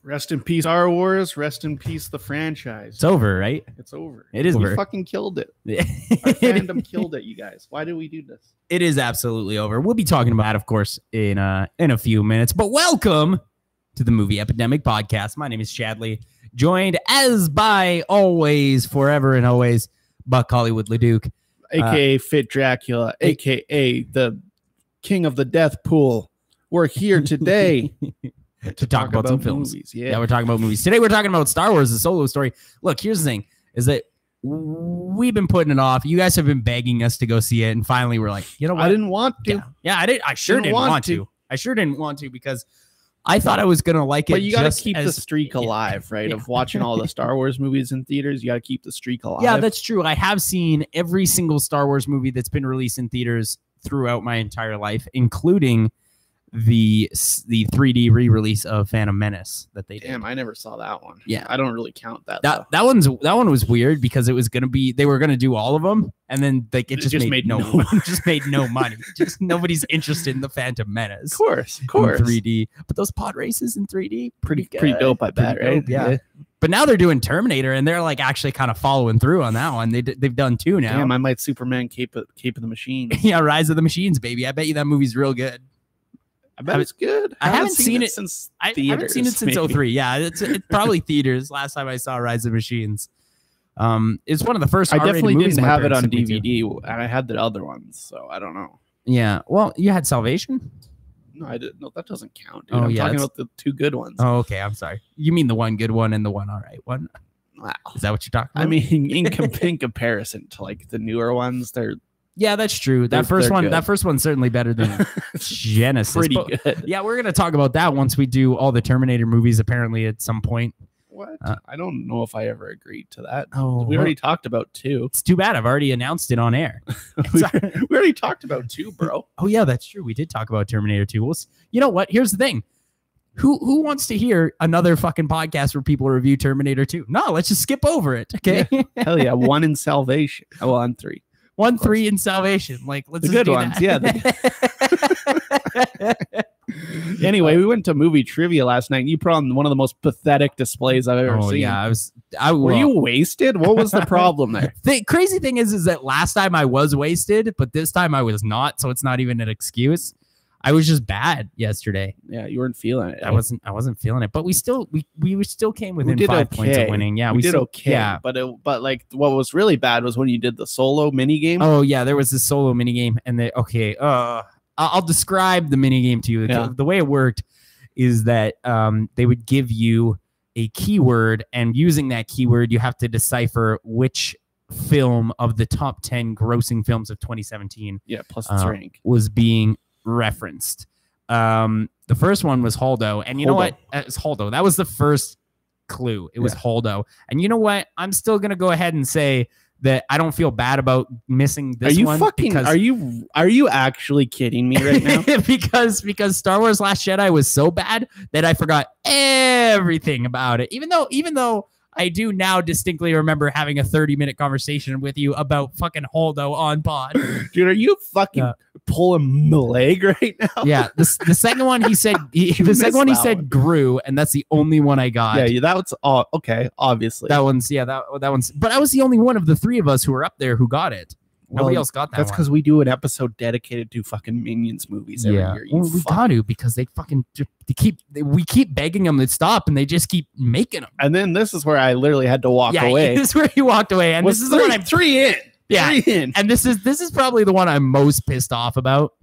Rest in peace, Star Wars. Rest in peace, the franchise. It's over, right? It's over. It is over. We fucking killed it. Our fandom killed it, you guys. Why did we do this? It is absolutely over. We'll be talking about it, of course, in a few minutes. But welcome to the Movie Epidemic podcast. My name is Chadley, joined as by always, forever and always, Buck Hollywood Leduc. A.K.A. Fit Dracula, a.k.a. the king of the death pool. We're here today. to talk about some films. Movies, yeah, we're talking about movies. Today we're talking about Star Wars, the Solo story. Look, here's the thing, is that we've been putting it off. You guys have been begging us to go see it, and finally we're like, you know what? I didn't want to. Yeah, I did. I sure didn't want to. I sure didn't want to because I thought I was going to like it. But you got to keep the streak alive, right? Yeah. Of watching all the Star Wars movies in theaters. You got to keep the streak alive. Yeah, that's true. I have seen every single Star Wars movie that's been released in theaters throughout my entire life, including the 3D re-release of Phantom Menace that they did. Damn, I never saw that one. Yeah, I don't really count that. That one was weird because it was gonna be, they were gonna do all of them, and then like it just made no just made no money. Just nobody's interested in the Phantom Menace. Of course, 3D. But those pod races in 3D, pretty dope. I bet, right? Yeah. But now they're doing Terminator, and they're like actually kind of following through on that one. They've done two now. Damn, I might Superman Cape of the Machine. Yeah, Rise of the Machines, baby. I bet you that movie's real good. I bet it's good. I haven't seen it since I theaters, haven't seen it since 03. Yeah, it's probably theaters. Last time I saw Rise of the Machines. It's one of the first. I definitely didn't have it on DVD, and I had the other ones, so I don't know. Yeah, well, you had Salvation. No, I didn't. No, that doesn't count. Dude. Oh, I'm yeah, talking about the two good ones. Oh, okay. I'm sorry. You mean the one good one and the one all right one? Wow. Is that what you're talking about? I mean, in comparison to like the newer ones, they're. Yeah, that's true. That first one's certainly better than Genesis. Pretty good. Yeah, we're gonna talk about that once we do all the Terminator movies. Apparently, at some point. What? I don't know if I ever agreed to that. Oh, we already talked about 2. It's too bad. I've already announced it on air. we already talked about 2, bro. Oh yeah, that's true. We did talk about Terminator 2. Well, you know what? Here's the thing. Who wants to hear another fucking podcast where people review Terminator 2? No, let's just skip over it. Okay. Yeah. Hell yeah. 1 in Salvation. Oh, well, on 3. 1, 3 in Salvation. Like, let's the just good do ones. That. Yeah. Anyway, we went to movie trivia last night. And you put on one of the most pathetic displays I've ever seen. Yeah, were you wasted? What was the problem there? The crazy thing is that last time I was wasted, but this time I was not. So it's not even an excuse. I was just bad yesterday. Yeah, you weren't feeling it. I wasn't feeling it, but we still came within 5 points of winning. Yeah, we did okay. Yeah, but like what was really bad was when you did the solo mini game. Oh yeah, there was this solo mini game, and I'll describe the mini game to you. Yeah. The way it worked is that they would give you a keyword, and using that keyword, you have to decipher which film of the top 10 grossing films of 2017. Yeah, plus its rank was being referenced. The first one was Holdo, and you know what? It's Holdo. That was the first clue. It was Holdo. And you know what? I'm still gonna go ahead and say that I don't feel bad about missing this one. Are you actually kidding me right now? because Star Wars Last Jedi was so bad that I forgot everything about it. Even though I do now distinctly remember having a 30-minute conversation with you about fucking Holdo on pod. Dude, are you fucking pulling my leg right now? Yeah, the second one he said he said Gru, and that's the only one I got. Yeah, that was okay. Obviously, that one's But I was the only one of the 3 of us who were up there who got it. Nobody else got that. That's because we do an episode dedicated to fucking Minions movies every year. Well, we got to, because we keep begging them to stop, and they just keep making them. And then this is where I literally had to walk away. This is where you walked away, and this is the one I'm 3 in. Yeah, 3 in. And this is probably the one I'm most pissed off about.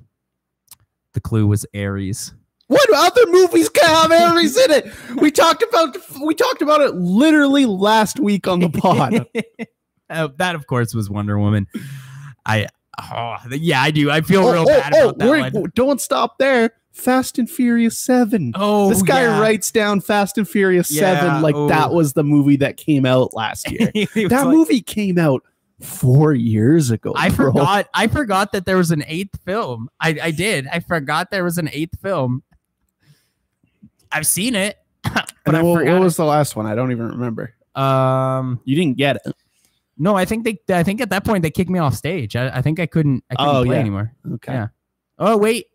The clue was Ares. What other movies can have Ares in it? We talked about it literally last week on the pod. That of course was Wonder Woman. I do. I feel real bad about that one. Don't stop there. Fast and Furious 7. Oh, this guy writes down Fast and Furious 7 like that was the movie that came out last year. That movie came out 4 years ago. I forgot that there was an 8th film. I did. I forgot there was an 8th film. I've seen it, but what was the last one? I don't even remember. You didn't get it. No, I think at that point they kicked me off stage. I think I couldn't play anymore. Okay. Yeah. Oh wait.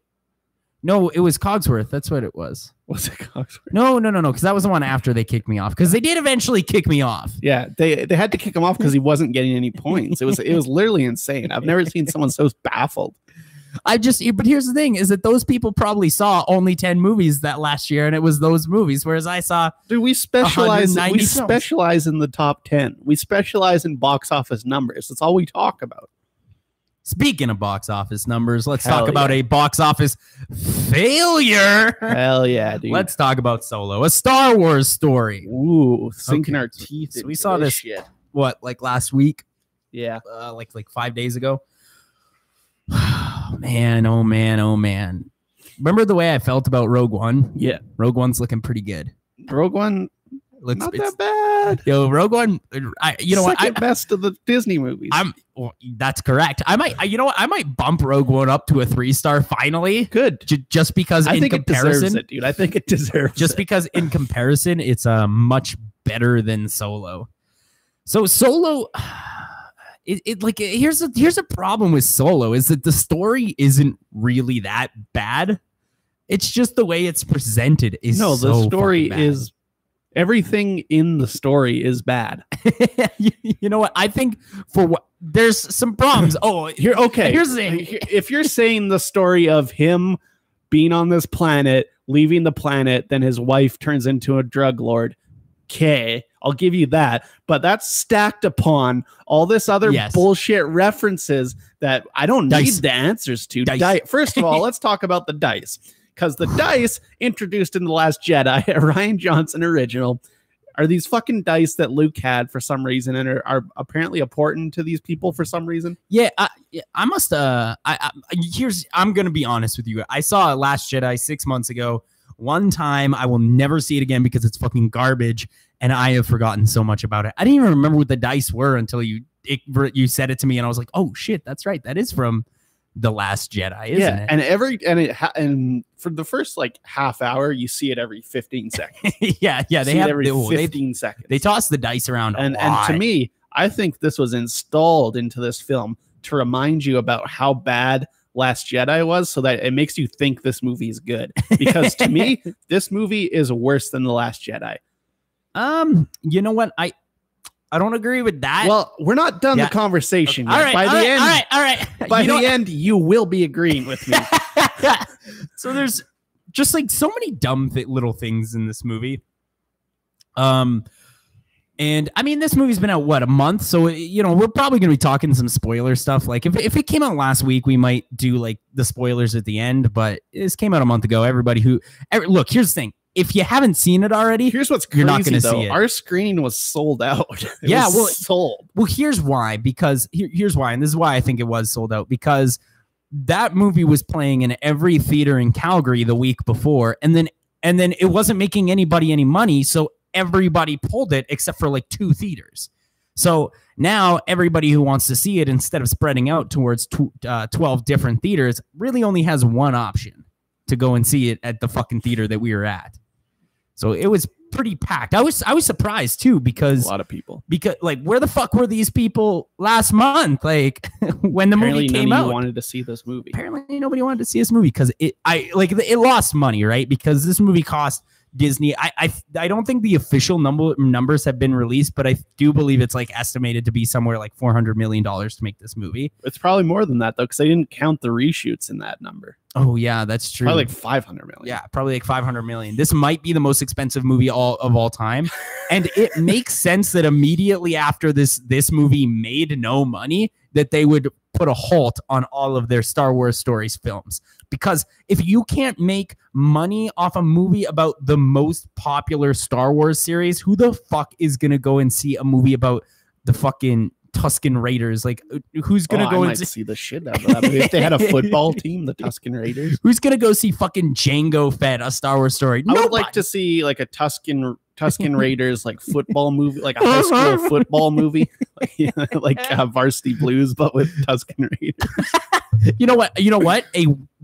No, it was Cogsworth. That's what it was. Was it Cogsworth? No. Because that was the one after they kicked me off. Because they did eventually kick me off. Yeah, they had to kick him off because he wasn't getting any points. It was literally insane. I've never seen someone so baffled. But here's the thing: is that those people probably saw only 10 movies that last year, and it was those movies. Whereas I saw, dude, we specialize in the top 10. We specialize in box office numbers. That's all we talk about. Speaking of box office numbers, let's talk about a box office failure. Hell yeah, dude. Let's talk about Solo, a Star Wars story. Ooh, sinking our teeth. So we saw this shit. What, like last week? Yeah. Like 5 days ago. Oh man. Remember the way I felt about Rogue One? Yeah. Rogue One's looking pretty good. Rogue One not that bad. Yo, Rogue One, Second best of the Disney movies. That's correct. I might bump Rogue One up to a 3-star finally. Good. Just because I think it deserves it, dude. I think it deserves just because in comparison, it's much better than Solo. So Solo, here's a problem with Solo is that the story isn't really that bad. It's just the way it's presented is the story is. Everything in the story is bad. You know what? I think there's some problems. Here's the thing. If you're saying the story of him being on this planet, leaving the planet, then his wife turns into a drug lord. Okay, I'll give you that. But that's stacked upon all this other bullshit references that I don't need the answers to. First of all, let's talk about the dice. Because the dice introduced in The Last Jedi, a Rian Johnson original, are these fucking dice that Luke had for some reason and are apparently important to these people for some reason. Yeah, I must. I'm going to be honest with you. I saw Last Jedi 6 months ago. One time, I will never see it again because it's fucking garbage, and I have forgotten so much about it. I didn't even remember what the dice were until you said it to me, and I was like, oh shit, that's right. That is from The Last Jedi, isn't it? And for the first like half hour, you see it every 15 seconds. yeah, they have every 15 seconds. They toss the dice around, and to me, I think this was installed into this film to remind you about how bad Last Jedi was, so that it makes you think this movie is good. Because to me, this movie is worse than The Last Jedi. You know what? I don't agree with that. Well, we're not done the conversation yet. All right. By the end, you will be agreeing with me. So there's just like so many dumb little things in this movie. And I mean, this movie's been out, what, a month? So, we're probably going to be talking some spoiler stuff. Like if it came out last week, we might do like the spoilers at the end, but this came out a month ago. Look, here's the thing. If you haven't seen it already, here's what's crazy, you're not going to see it. Our screening was sold out. Sold. Well, here's why. Because here's why, and this is why I think it was sold out. Because that movie was playing in every theater in Calgary the week before, and then it wasn't making anybody any money, so everybody pulled it except for like 2 theaters. So now everybody who wants to see it, instead of spreading out towards 12 different theaters, really only has one option to go and see it at the fucking theater that we were at. So it was pretty packed. I was surprised too, because a lot of people. Because like, where the fuck were these people last month? Like when the movie came out, wanted to see this movie. Apparently nobody wanted to see this movie because it lost money, right? Because this movie cost Disney. I don't think the official numbers have been released, but I do believe it's like estimated to be somewhere like $400 million to make this movie. It's probably more than that though, because they didn't count the reshoots in that number. Oh yeah, that's true. Probably like 500 million. Yeah, probably like 500 million. This might be the most expensive movie of all time, and it makes sense that immediately after this movie made no money, that they would put a halt on all of their Star Wars stories films. Because if you can't make money off a movie about the most popular Star Wars series, who the fuck is gonna go and see a movie about the fucking Tusken Raiders? Like, who's gonna go and see the shit out of that movie? If they had a football team, the Tusken Raiders. Who's gonna go see fucking Jango Fett, a Star Wars story? I would like to see like a Tusken Raiders like football movie, like a high school football movie, like Varsity Blues, but with Tusken Raiders. You know what?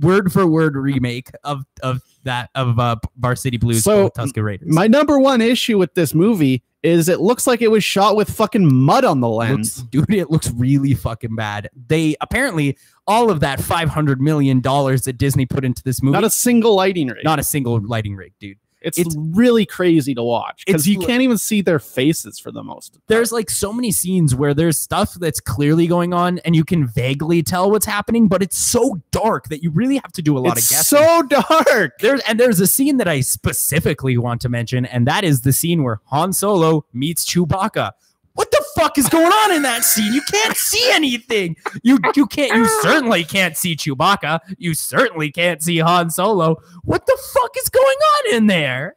word for word remake of Bar City Blues. So Tusker Raiders. My number one issue with this movie is it looks like it was shot with fucking mud on the lens. Dude, it looks really fucking bad. They apparently all of that $500 million that Disney put into this movie. Not a single lighting rig. Not a single lighting rig, dude. It's really crazy to watch because you can't even see their faces for the most of the time. There's like so many scenes where there's stuff that's clearly going on and you can vaguely tell what's happening, but it's so dark that you really have to do a lot of guessing. So dark. There's a scene that I specifically want to mention, and that is the scene where Han Solo meets Chewbacca. What the fuck is going on in that scene? You can't see anything. You certainly can't see Chewbacca. You certainly can't see Han Solo. What the fuck is going on in there?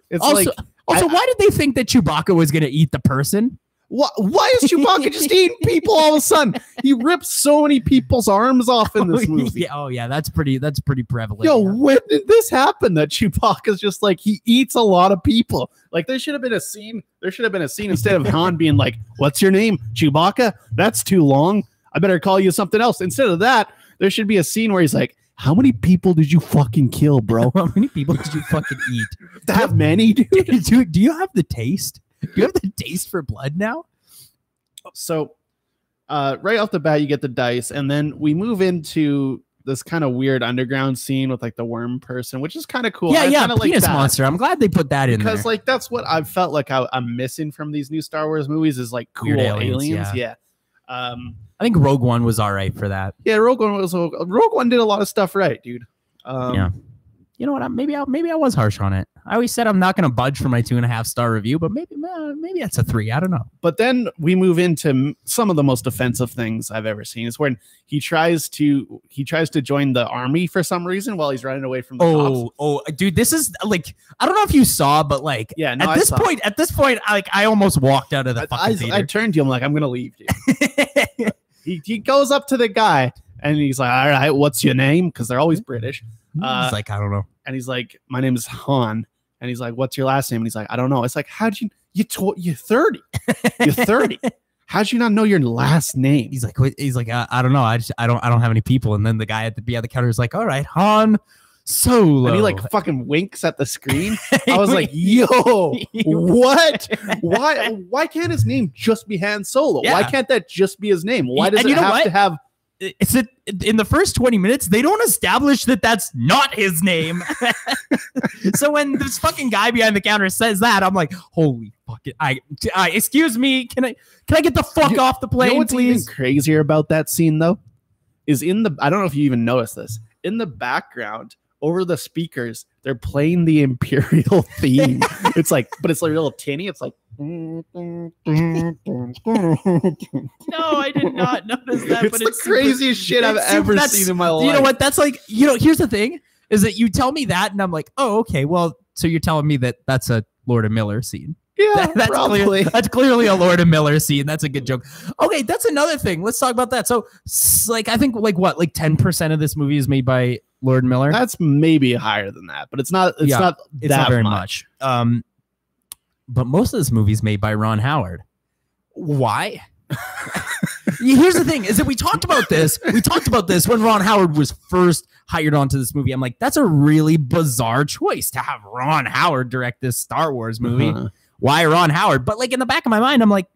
It's why did they think that Chewbacca was going to eat the person? Why is Chewbacca just eating people all of a sudden? He rips so many people's arms off in this movie. Yeah, that's pretty prevalent. Yo, when did this happen? That Chewbacca's just like he eats a lot of people. Like there should have been a scene. There should have been a scene instead of Han being like, "What's your name, Chewbacca? That's too long. I better call you something else." Instead of that, there should be a scene where he's like, "How many people did you fucking kill, bro? How many people did you fucking eat? That many, dude? Do you have the taste? Do you have the taste for blood now?" So right off the bat, you get the dice, and then we move into this kind of weird underground scene with like the worm person, which is kind of cool. Yeah, penis monster. I'm glad they put that in there. Because like that's what I've felt like I'm missing from these new Star Wars movies is like cool aliens. Yeah. I think Rogue One was all right for that. Yeah, Rogue One did a lot of stuff right, dude. Yeah. You know what? Maybe I was harsh on it. I always said I'm not going to budge for my 2.5-star review, but maybe that's a 3. I don't know. But then we move into some of the most offensive things I've ever seen. Is when he tries to join the army for some reason while he's running away from the cops. Oh, dude, this is like I don't know if you saw, but like at this point, like I almost walked out of the fucking theater. I turned to him like I'm going to leave, dude. he goes up to the guy and he's like, "All right, what's your name?" Because they're always British. He's like, I don't know. And he's like, "My name is Han." And he's like, "What's your last name?" And he's like, "I don't know." It's like, you're 30. You're 30. How'd you not know your last name? He's like, I don't know. I don't have any people. And then the guy at the counter is like, "All right, Han Solo." And he like fucking winks at the screen. I was like, yo, what? Why can't his name just be Han Solo? Yeah. Why can't that just be his name? Why does it have to have... It's in the first 20 minutes, they don't establish that that's not his name. So when this fucking guy behind the counter says that, I'm like, holy fuck it. Excuse me. Can I get the fuck off the plane, you know what's please? Even crazier about that scene though is I don't know if you even noticed this, in the background over the speakers, they're playing the Imperial theme. It's like, but it's like a little tinny. It's like, no, I did not notice that. It's the craziest shit I've ever seen in my life. You know what? That's like, here's the thing is that you tell me that and I'm like, oh, okay. Well, so you're telling me that that's a Lord of Miller scene. Yeah, probably. That's clearly a Lord of Miller scene. That's a good joke. Okay, that's another thing. Let's talk about that. So, like, I think like 10% of this movie is made by Lord Miller. That's maybe higher than that, but it's not that very much. But most of this movie is made by Ron Howard. Why? Here's the thing: is that we talked about this. We talked about this when Ron Howard was first hired onto this movie. I'm like, that's a really bizarre choice to have Ron Howard direct this Star Wars movie. Why Ron Howard? But like in the back of my mind, I'm like,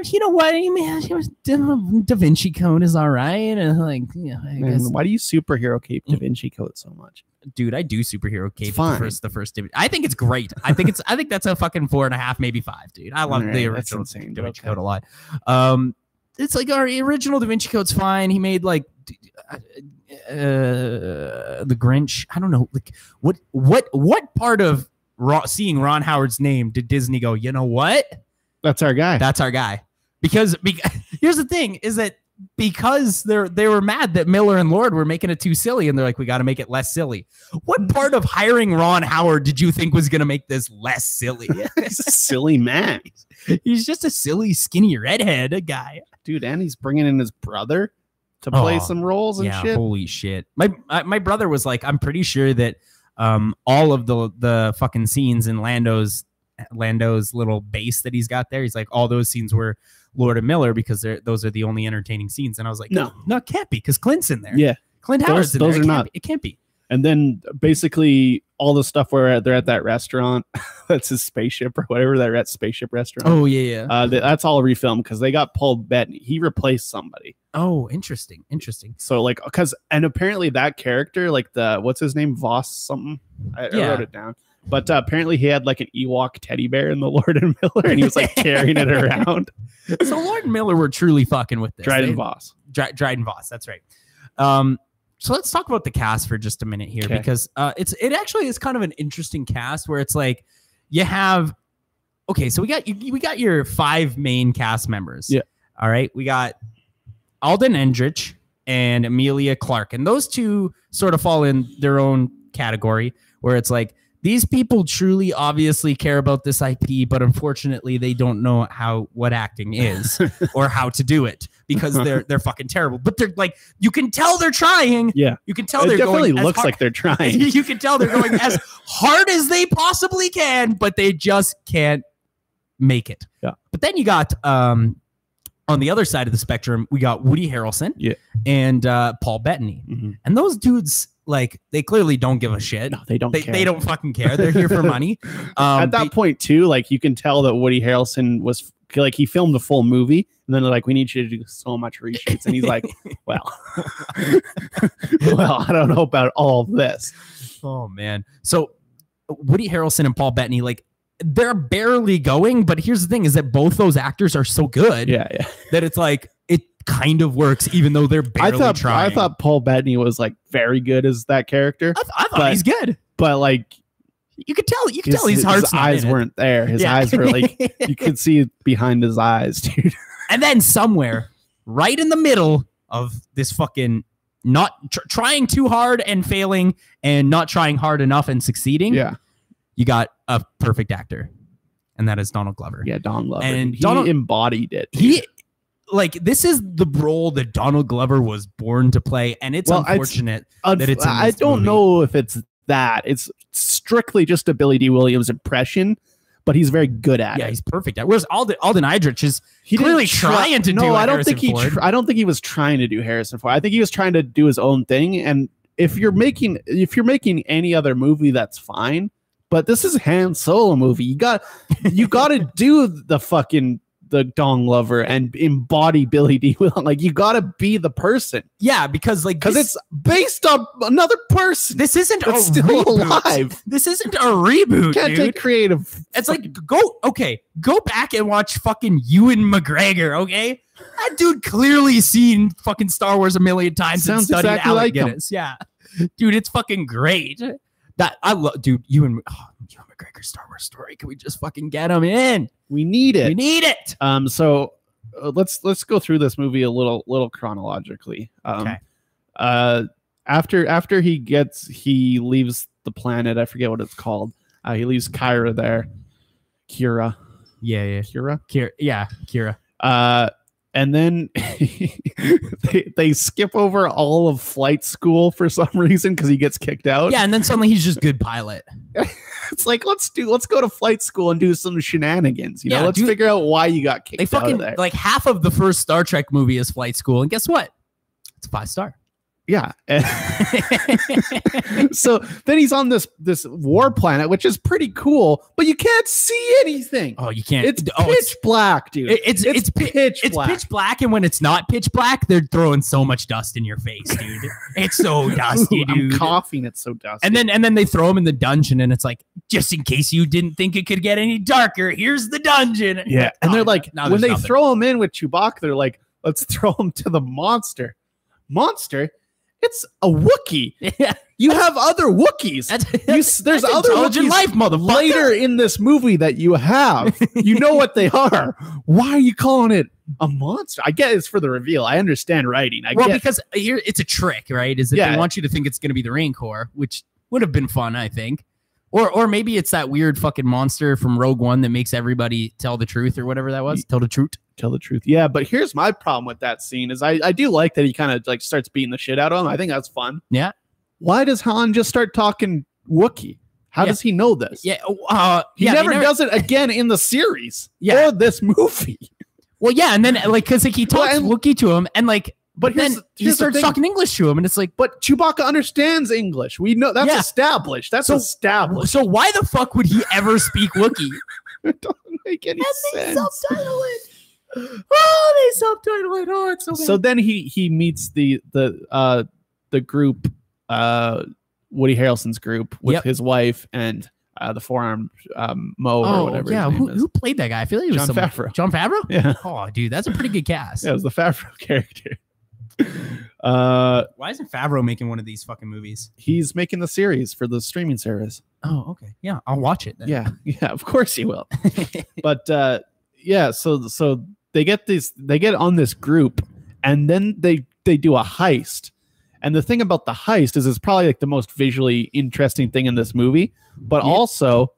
you know what? I mean, Da Vinci Code is all right. And like, yeah, I guess. Why do you superhero cape Da Vinci Code so much? Dude, I do superhero cape the first. I think it's great. I think that's a fucking 4.5, maybe 5, dude. I love the original Da Vinci Code a lot. It's like our original Da Vinci Code's fine. He made like the Grinch. I don't know, like what part of seeing Ron Howard's name did Disney go, you know what? That's our guy. That's our guy. Because here's the thing is that because they were mad that Miller and Lord were making it too silly, and they're like, we got to make it less silly. What part of hiring Ron Howard did you think was going to make this less silly? He's a silly man. He's just a silly, skinny redhead guy. Dude, and he's bringing in his brother to play some roles and shit. Holy shit. My brother was like, I'm pretty sure that all of the fucking scenes in Lando's little base that he's got there, he's like, all those scenes were Lord of Miller because those are the only entertaining scenes. And I was like, no, it can't be because Clint's in there. Yeah. Clint Howard's in those there. are not. It can't be. And then basically all the stuff where they're at that restaurant, that's his spaceship or whatever, that spaceship restaurant. Oh, yeah. That's all refilmed because they got Paul Bettany. He replaced somebody. Oh, interesting. So like, and apparently that character, like what's his name? Voss something. I wrote it down. But apparently he had like an Ewok teddy bear in the Lord and Miller and he was like carrying it around. So Lord and Miller were truly fucking with this. Dryden Voss. Dryden Voss, that's right. So let's talk about the cast for just a minute here because it actually is kind of an interesting cast where it's like you have so we got your 5 main cast members. Yeah. All right. We got Alden Ehrenreich and Emilia Clarke, and those two sort of fall in their own category where it's like these people truly obviously care about this IP, but unfortunately they don't know what acting is or how to do it because they're fucking terrible. But they're like, you can tell they're trying. Yeah. You can tell they're going. It definitely looks like they're trying. You can tell they're going as hard as they possibly can, but they just can't make it. Yeah. But then you got on the other side of the spectrum, we got Woody Harrelson and Paul Bettany. Mm-hmm. And those dudes, like, they clearly don't give a shit. No, they don't care. They don't fucking care. They're here for money. At that point, too, like, you can tell that Woody Harrelson was, like, he filmed the full movie, and then they're like, we need you to do so much reshoots. And he's like, well, I don't know about all this. Oh, man. So Woody Harrelson and Paul Bettany, like, they're barely going, but here's the thing is that both those actors are so good that it's like it kind of works even though they're barely trying. I thought Paul Bettany was like very good as that character. I thought he's good. But like you could tell his heart's eyes weren't there. His eyes were like you could see behind his eyes, dude. And then somewhere right in the middle of this fucking not trying too hard and failing and not trying hard enough and succeeding. Yeah. You got a perfect actor, and that is Donald Glover. Yeah, Donald Glover. And he embodied it. This is the role that Donald Glover was born to play, and it's unfortunate that it's in this I don't movie. know if it's that. It's strictly just a Billy D. Williams impression, but he's very good at it. Yeah, he's perfect at it. Whereas Alden Ehrenreich is clearly trying to do I don't think he was trying to do Harrison Ford. I think he was trying to do his own thing, and if you're making any other movie, that's fine. But this is Han Solo movie. You got to do the Donald Glover and embody Billy D. Williams. Like you got to be the person. Yeah, because it's based on another person. This isn't still reboot. alive. This isn't a reboot. You can't take creative. It's like go back and watch fucking Ewan McGregor. Okay, that dude clearly seen fucking Star Wars a million times and studied exactly Alec Guinness. Yeah, dude, it's fucking great. That I love, dude. Ewan McGregor's Star Wars story. Can we just fucking get him in? We need it. We need it. So let's go through this movie a little chronologically. Okay. After he leaves the planet. I forget what it's called. He leaves Kira there. Kira. Yeah. Kira. And then they skip over all of flight school for some reason because he gets kicked out. Yeah, and then suddenly he's just good pilot. It's like let's go to flight school and do some shenanigans. Let's figure out why you got kicked out of there. Like half of the first Star Trek movie is flight school, and guess what? It's a 5-star. Yeah. So then he's on this war planet, which is pretty cool, but you can't see anything. Oh, you can't. It's pitch black, dude. It's pitch black. It's pitch black, and when it's not pitch black, they're throwing so much dust in your face, dude. It's so dusty, dude. I'm coughing. It's so dusty. And then they throw him in the dungeon, and it's like, just in case you didn't think it could get any darker, here's the dungeon. Yeah. And they're like, when they throw him in with Chewbacca, they're like, let's throw him to the monster. Monster? It's a Wookiee. Yeah. You have other Wookiees. There's other Wookiees life, motherfucker. Later in this movie that you have. You know what they are. Why are you calling it a monster? I get it's for the reveal. I understand writing. Because here it's a trick, right? Is that they want you to think it's going to be the Rancor, which would have been fun, I think. Or maybe it's that weird fucking monster from Rogue One that makes everybody tell the truth or whatever that was. Tell the truth. Yeah, but here's my problem with that scene is I do like that he kind of like starts beating the shit out of him. I think that's fun. Yeah. Why does Han just start talking Wookiee? How does he know this? Yeah. He never does it again in the series or this movie. Well, yeah, and then like because he talks Wookiee to him, and like But then he starts talking English to him, and it's like, but Chewbacca understands English. We know that's established. That's established. So why the fuck would he ever speak Wookiee? It doesn't make any sense. Subtitle it. Oh, they subtitle it. Oh, it's so bad. So then he meets the group, Woody Harrelson's group with his wife and the four-armed Mo or whatever. Yeah, who played that guy? I feel like it was Jon Favreau. Jon Favreau? Yeah. Oh, dude, that's a pretty good cast. Yeah, it was the Favreau character. Why isn't Favreau making one of these fucking movies? He's making the series for the streaming service. Oh, okay. Yeah, I'll watch it then. Yeah, of course he will. But so they get on this group, and then they do a heist. And the thing about the heist is it's probably like the most visually interesting thing in this movie, but also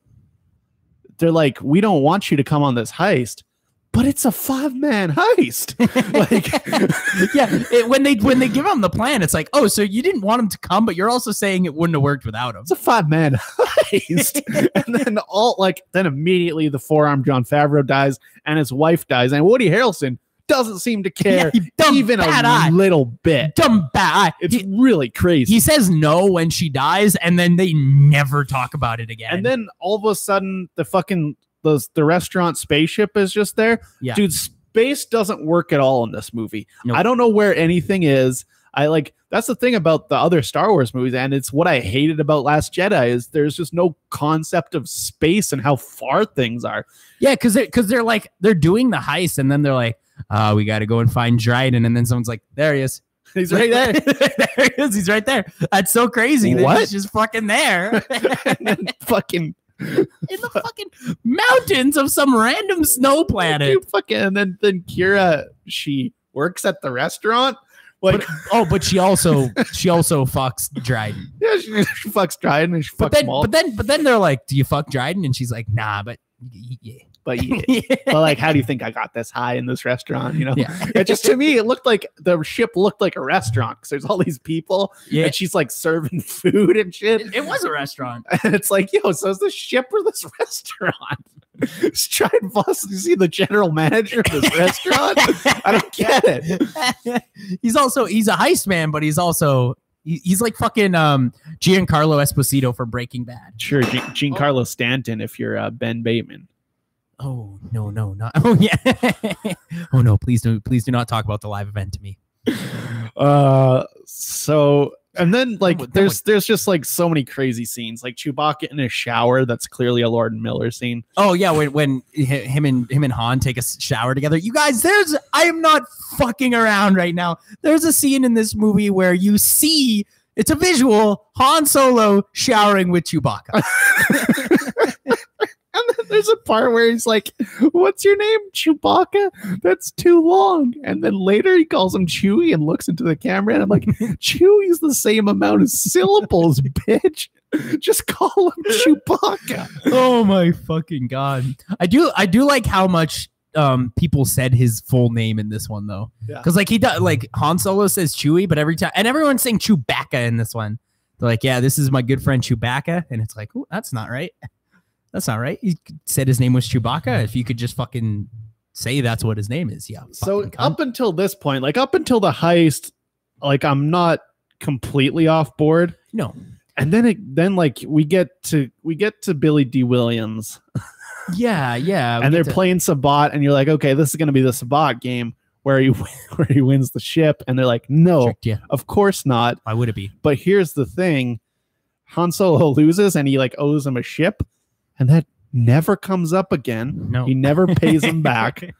they're like, we don't want you to come on this heist, but it's a 5-man heist. When they give him the plan, it's like, oh, so you didn't want him to come, but you're also saying it wouldn't have worked without him. It's a 5-man heist. And then immediately the four-armed Jon Favreau dies and his wife dies, and Woody Harrelson doesn't seem to care even a little bit. Dumb bad eye. It's really crazy. He says no when she dies, and then they never talk about it again. And then all of a sudden, the restaurant spaceship is just there. Yeah. Dude, space doesn't work at all in this movie. Nope. I don't know where anything is. That's the thing about the other Star Wars movies, and it's what I hated about Last Jedi is there's just no concept of space and how far things are. Yeah, because they're doing the heist, and then they're like, we got to go and find Dryden, and then someone's like, there he is. He's right there. There he is. He's right there. That's so crazy. What? He's just fucking there. And then fucking in the fucking mountains of some random snow planet. And then Kira, she works at the restaurant. But she also fucks Dryden. Yeah, she fucks Dryden and she fucks Maul. But then they're like, do you fuck Dryden? And she's like, nah, but yeah. But like, how do you think I got this high in this restaurant? You know, it just, to me, it looked like the ship looked like a restaurant because there's all these people and she's like serving food and shit. It was a restaurant. And it's like, yo, so is this ship or this restaurant? Just try and bust. You see the general manager of this restaurant? I don't get it. He's a heist man, but he's also he's like fucking Giancarlo Esposito for Breaking Bad. Sure, Giancarlo Stanton if you're Ben Bateman. Oh no, not. Oh yeah. Oh no, please do not talk about the live event to me. So and then there's just like so many crazy scenes, like Chewbacca in a shower. That's clearly a Lord and Miller scene. Oh yeah, when him and Han take a shower together. You guys, I am not fucking around right now. There's a scene in this movie where you see it's a visual Han Solo showering with Chewbacca. And then there's a part where he's like, what's your name? Chewbacca? That's too long. And then later he calls him Chewie and looks into the camera. And I'm like, Chewie's the same amount of syllables, bitch. Just call him Chewbacca. Oh my fucking God. I do like how much people said his full name in this one though. Because he does, like Han Solo says Chewie, but every time, and everyone's saying Chewbacca in this one. They're like, yeah, this is my good friend Chewbacca. And it's like, oh, that's not right. That's not right. He said his name was Chewbacca. If you could just fucking say that's what his name is. Yeah. So up until this point, like up until the heist, like I'm not completely off board. No. And then we get to Billy D. Williams. Yeah. And they're playing Sabat, and you're like, okay, this is going to be the Sabat game where he wins the ship. And they're like, no, of course not. Why would it be? But here's the thing. Han Solo loses and he like owes him a ship. And that never comes up again. No, he never pays him back.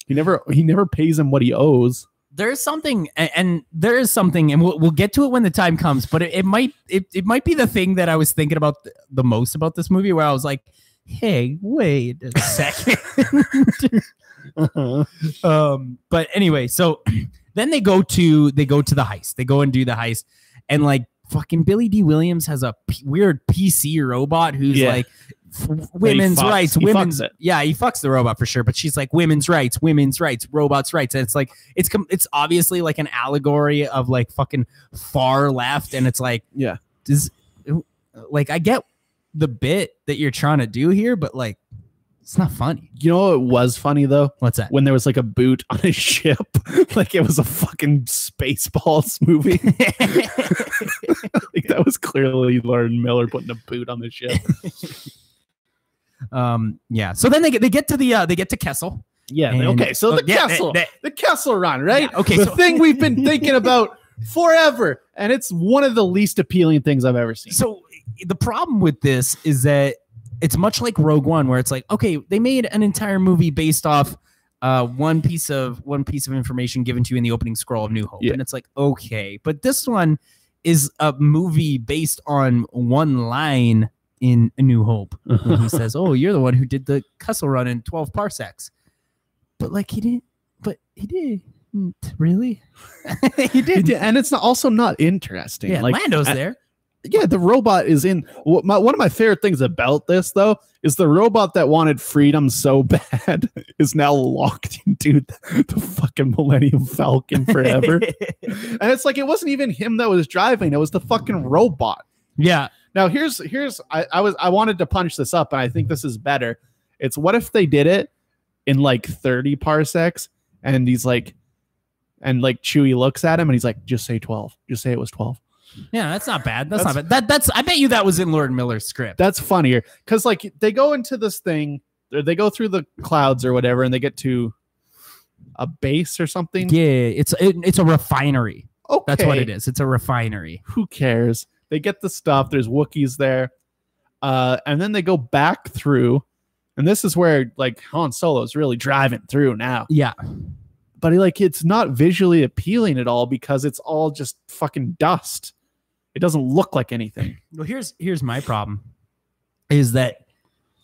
He never pays him what he owes. There's something, and we'll get to it when the time comes. But it might be the thing that I was thinking about the most about this movie, where I was like, "Hey, wait a second." But anyway, so then they go to the heist. They go and do the heist, and like. Fucking Billy D. Williams has a weird PC robot who's like women's rights, he fucks the robot for sure, but she's like women's rights, robots' rights, and it's like it's obviously like an allegory of like fucking far left, and it's like I get the bit that you're trying to do here, but like It's not funny. You know what was funny though? What's that? When there was like a boot on a ship, like it was a fucking Spaceballs movie. Like that was clearly Lord Miller putting a boot on the ship. Yeah. So then they get to Kessel. Yeah. Okay. So the Kessel, the Kessel run, right? Yeah, okay. The thing we've been thinking about forever, and it's one of the least appealing things I've ever seen. So the problem with this is that it's much like Rogue One, where it's like, okay, they made an entire movie based off one piece of information given to you in the opening scroll of New Hope, and it's like, okay, but this one is a movie based on one line in A New Hope. When he says, "Oh, you're the one who did the Kessel Run in 12 parsecs," but like he didn't. But he did. Really? He did, and it's also not interesting. Yeah, like Lando's there. Yeah, the robot is in. One of my favorite things about this, though, is the robot that wanted freedom so bad is now locked into the fucking Millennium Falcon forever. And it's like it wasn't even him that was driving; it was the fucking robot. Yeah. Now I wanted to punch this up, and I think this is better. It's what if they did it in like 30 parsecs, and he's like, and like Chewie looks at him, and he's like, "Just say 12. Just say it was 12." Yeah, that's not bad. That's not bad. That's I bet you that was in Lord Miller's script. That's funnier because like they go into this thing, or they go through the clouds or whatever, and they get to a base or something. Yeah, it's a refinery. Okay, that's what it is. It's a refinery. Who cares? They get the stuff. There's Wookiees there, and then they go back through, and this is where like Han Solo is really driving through now. Yeah. But it's not visually appealing at all because it's all just fucking dust. It doesn't look like anything. Well, here's my problem is that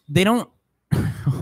they don't.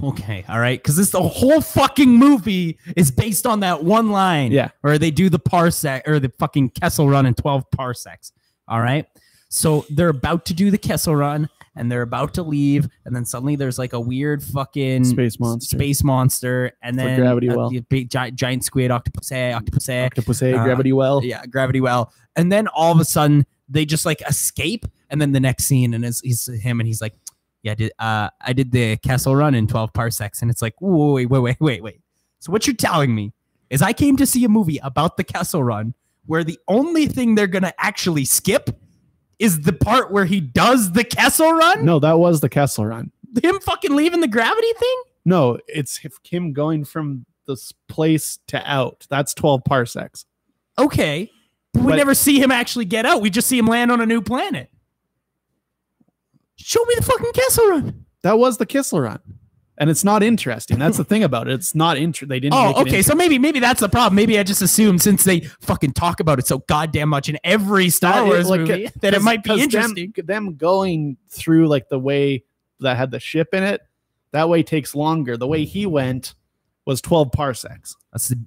Okay. All right. Because the whole fucking movie is based on that one line. Yeah. Where they do the parsec or the fucking Kessel Run in 12 parsecs. All right. So they're about to do the Kessel Run and they're about to leave. And then suddenly there's like a weird fucking space monster. And then gravity well. Big giant squid, octopus, gravity well. Yeah. Gravity well. And then all of a sudden they just like escape. And then the next scene and he's him and he's like, yeah, I did the Kessel Run in 12 parsecs. And it's like, wait. So what you're telling me is I came to see a movie about the Kessel Run where the only thing they're going to actually skip is the part where he does the Kessel Run? No, that was the Kessel Run. Him fucking leaving the gravity thing? No, it's him going from this place to out. That's 12 parsecs. Okay. But we never see him actually get out. We just see him land on a new planet. Show me the fucking Kessel Run. That was the Kessel Run. And it's not interesting. That's the thing about it. It's not interesting. They didn't. Oh, okay. So maybe that's the problem. Maybe I just assumed since they fucking talk about it so goddamn much in every Star Wars movie that it might be interesting. Them going through like the way that had the ship in it, that way takes longer. The way he went was 12 parsecs.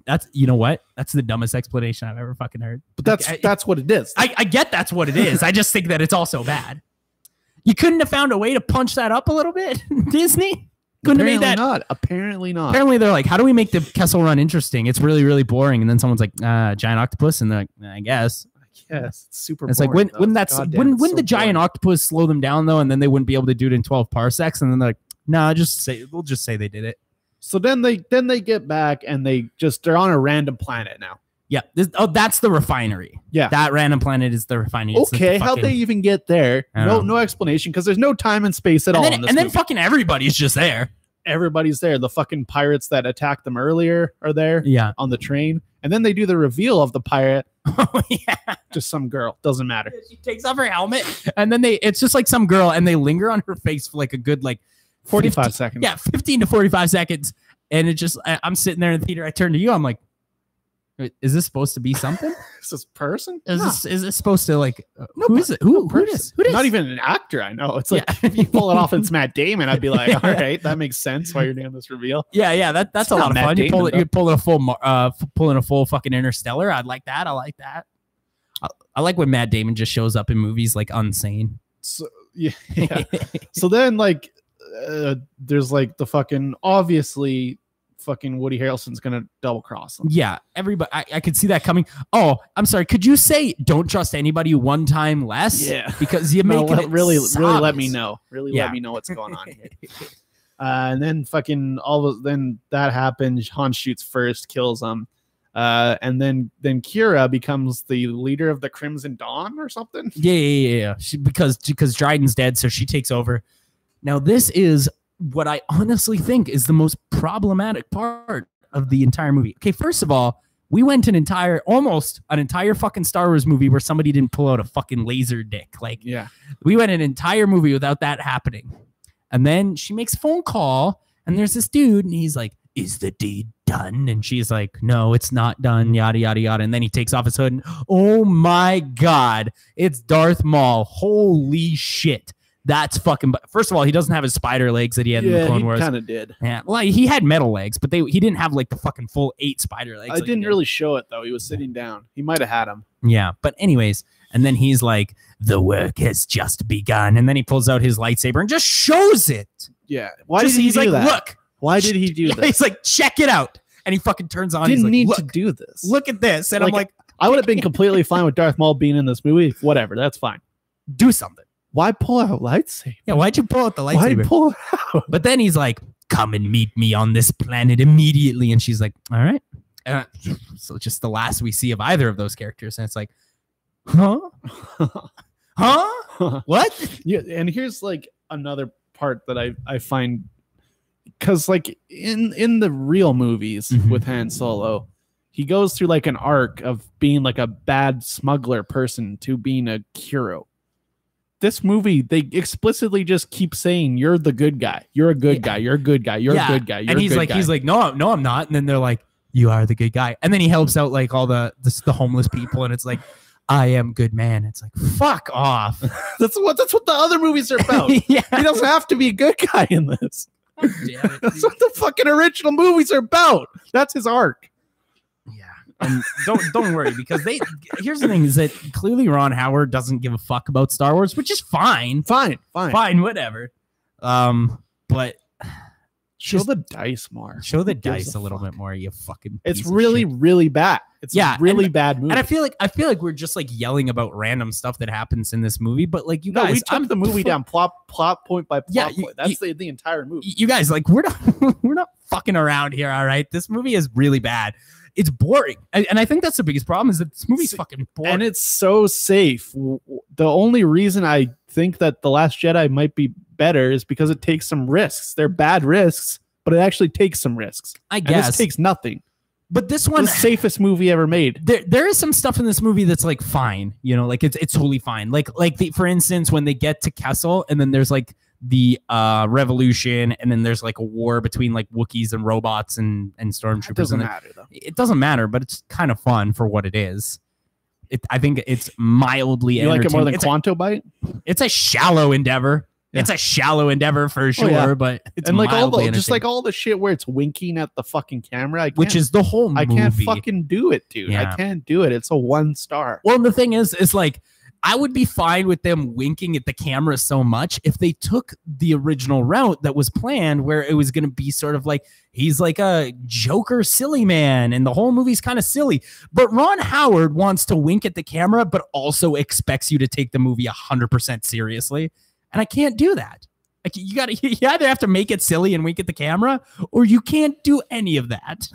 That's you know what? That's the dumbest explanation I've ever fucking heard. But that's what it is. I get that's what it is. I just think that it's also bad. You couldn't have found a way to punch that up a little bit, Disney? Couldn't have made that. Apparently not. Apparently they're like, how do we make the Kessel Run interesting? It's really, really boring. And then someone's like, giant octopus, and they're like, I guess. Yes, it's super. It's boring, like wouldn't the giant octopus slow them down though, and then they wouldn't be able to do it in 12 parsecs, and then they're like, we'll just say they did it. So then they get back and they're on a random planet now. Yeah. That's the refinery. Yeah. That random planet is the refinery. Okay. How'd they even get there? No explanation because there's no time and space at all. And then fucking everybody's just there. Everybody's there. The fucking pirates that attacked them earlier are there. Yeah. On the train. And then they do the reveal of the pirate. Oh, yeah. Just some girl. Doesn't matter. She takes off her helmet and then it's just like some girl and they linger on her face for like a good 45 seconds. Yeah. 15 to 45 seconds. And it just, I'm sitting there in the theater. I turn to you. I'm like, is this supposed to be something? Is this person? Is this supposed to who is it? Who is? Not even an actor. I know. It's like if you pull it off, it's Matt Damon. I'd be like, all right, that makes sense. Why you're doing this reveal? Yeah. That's a lot of fun. You pull in a full fucking Interstellar. I'd like that. I like that. I like when Matt Damon just shows up in movies like Unsane. So yeah. So then there's like the fucking obviously. Fucking Woody Harrelson's gonna double cross them. Yeah, everybody. I could see that coming. Oh, I'm sorry. Could you say don't trust anybody one time less? Yeah, because you make it really let me know. Let me know what's going on here. And then then that happens. Han shoots first, kills him. And then Kira becomes the leader of the Crimson Dawn or something. Yeah. Because Dryden's dead, so she takes over. Now, this is what I honestly think is the most problematic part of the entire movie. Okay, first of all, we went almost an entire fucking Star Wars movie where somebody didn't pull out a fucking laser dick. Like, yeah, we went an entire movie without that happening. And then she makes a phone call, and there's this dude, and he's like, "Is the deed done?" And she's like, "No, it's not done, yada, yada, yada." And then he takes off his hood, and oh my God, it's Darth Maul. Holy shit. That's fucking... First of all, he doesn't have his spider legs that he had in the Clone Wars. Yeah, he kind of did. Yeah, well, he had metal legs, but he didn't have like the fucking full 8 spider legs. I didn't really show it, though. He was sitting down. He might have had them. Yeah, but anyways, and then he's like, "The work has just begun." And then he pulls out his lightsaber and just shows it. Yeah. Why did he do that? Look. Why did he do this? He's like, "Check it out." And he fucking turns on. Didn't he's need like, to do this. Look at this. And I'm like, I would have been completely fine with Darth Maul being in this movie. Whatever. That's fine. Do something. Why pull out lightsaber? Yeah, why'd you pull out the lightsaber? Why'd pull it out? But then he's like, "Come and meet me on this planet immediately." And she's like, "All right." So just the last we see of either of those characters. And it's like, huh? Huh? What? Yeah, and here's like another part that I find, because like in the real movies with Han Solo, he goes through like an arc of being like a bad smuggler person to being a hero. This movie, they explicitly just keep saying, "You're the good guy. You're a good guy. You're a good guy. You're a good guy." And he's like, "No, I'm not." And then they're like, "You are the good guy." And then he helps out like all the homeless people, and it's like, "I am good man." It's like, fuck off. That's what the other movies are about. Yeah. He doesn't have to be a good guy in this. Damn it, that's what the fucking original movies are about. That's his arc. Yeah. And don't worry, because here's the thing is that clearly Ron Howard doesn't give a fuck about Star Wars, which is fine. Fine, Whatever. But show the dice more. Show the dice a little bit more, you fucking It's really, really bad. It's a really bad movie. And I feel like we're just like yelling about random stuff that happens in this movie, but like you guys, we took the movie down plot point by plot point. That's the entire movie. You guys, like, we're not fucking around here, all right? This movie is really bad. It's boring. And I think that's the biggest problem is that this movie's fucking boring. And it's so safe. The only reason I think that The Last Jedi might be better is because it takes some risks. They're bad risks, but it actually takes some risks. I guess. And this takes nothing. But this one, the safest movie ever made. There is some stuff in this movie that's like fine, you know, like it's totally fine. Like for instance, when they get to Kessel and then there's like the revolution, and then there's like a war between like Wookiees and robots and stormtroopers. It doesn't matter though. It doesn't matter, but it's kind of fun for what it is. I think it's mildly entertaining. You like it more than Quanto Bite? It's a shallow endeavor. Yeah. It's a shallow endeavor for sure, but it's and like all the shit where it's winking at the fucking camera, which is the whole movie. I can't fucking do it, dude. Yeah. I can't do it. It's a 1 star. Well, the thing is like I would be fine with them winking at the camera so much if they took the original route that was planned, where it was going to be sort of like he's like a Joker silly man and the whole movie's kind of silly. But Ron Howard wants to wink at the camera, but also expects you to take the movie 100% seriously. And I can't do that. Like you either have to make it silly and wink at the camera, or you can't do any of that.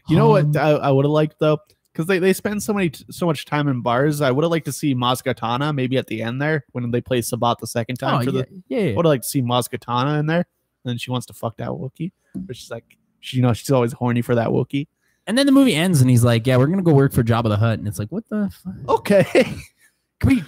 You know what I would have liked though? Because they spend so much time in bars. I would have liked to see Maz Kanata maybe at the end there when they play Sabat the second time. I would have liked to see Maz Kanata in there. And then she wants to fuck that Wookiee. But she's like, she's always horny for that Wookiee. And then the movie ends and he's like, "Yeah, we're gonna go work for Jabba the Hutt." And it's like, what the fuck? Okay. Can we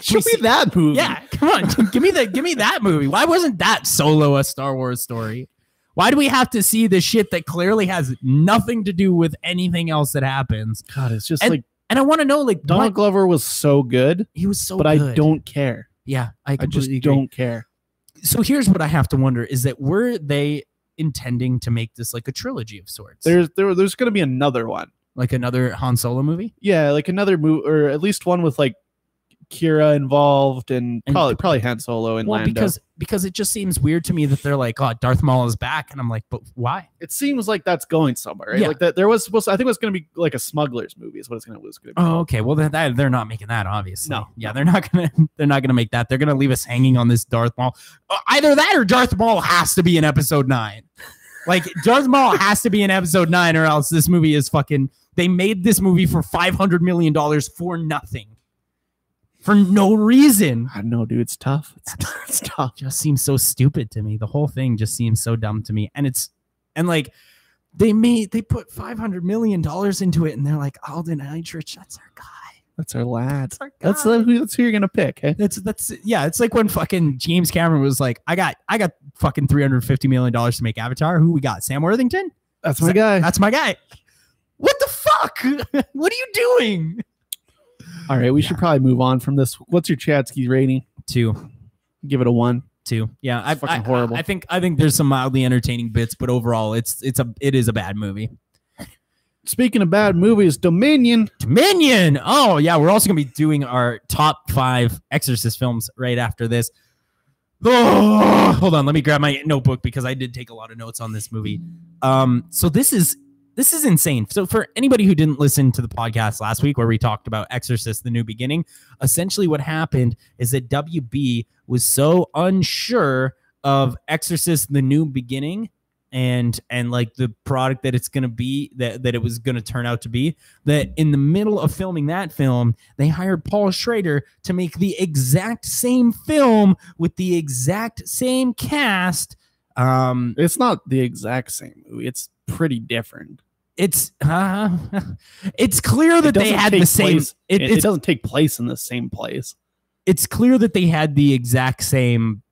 show me that movie? Yeah, come on. give me that movie. Why wasn't that Solo a Star Wars story? Why do we have to see the shit that clearly has nothing to do with anything else that happens? God, it's just and I want to know, like, Donald Glover was so good. He was so good. But I don't care. Yeah, I just don't care. So here's what I have to wonder is that were they intending to make this like a trilogy of sorts? There's going to be another one. Like another Han Solo movie? Yeah, like another movie, or at least one with like Kira involved, and probably Han Solo and Lando. Because it just seems weird to me that they're like, oh, Darth Maul is back, and I'm like, but why? It seems like that's going somewhere, right? Like that there was supposed to, I think it was going to be like a smuggler's movie is what it's going to be. Oh, okay. Well, they're not making that, obviously. No. Yeah, they're not gonna make that. They're gonna leave us hanging on this Darth Maul. Either that or Darth Maul has to be in Episode 9. Like Darth Maul has to be in Episode 9, or else this movie is fucking. They made this movie for $500 million for nothing. For no reason. I don't know, dude. It's tough. It's tough. It just seems so stupid to me. The whole thing just seems so dumb to me. And like they put $500 million into it, and they're like, Alden Ehrenreich, that's our guy. That's our lad. That's our guy. That's who you're gonna pick. Eh? It's like when fucking James Cameron was like, I got fucking $350 million to make Avatar. Who we got? Sam Worthington? That's my guy. That's my guy. What the fuck? What are you doing? All right, we should probably move on from this. What's your Chatsky rating? 2. Give it a 1. 2. Yeah, it's fucking horrible. I think there's some mildly entertaining bits, but overall, it is a bad movie. Speaking of bad movies, Dominion. Oh yeah, we're also gonna be doing our top 5 Exorcist films right after this. Oh, hold on, let me grab my notebook because I did take a lot of notes on this movie. So this is insane. So for anybody who didn't listen to the podcast last week where we talked about Exorcist, The New Beginning, essentially what happened is that WB was so unsure of Exorcist, The New Beginning and like the product that it's going to be, that it was going to turn out to be, that in the middle of filming that film, they hired Paul Schrader to make the exact same film with the exact same cast. It's not the exact same movie. It's pretty different. It's clear that they had the same. It doesn't take place in the same place. It's clear that they had the exact same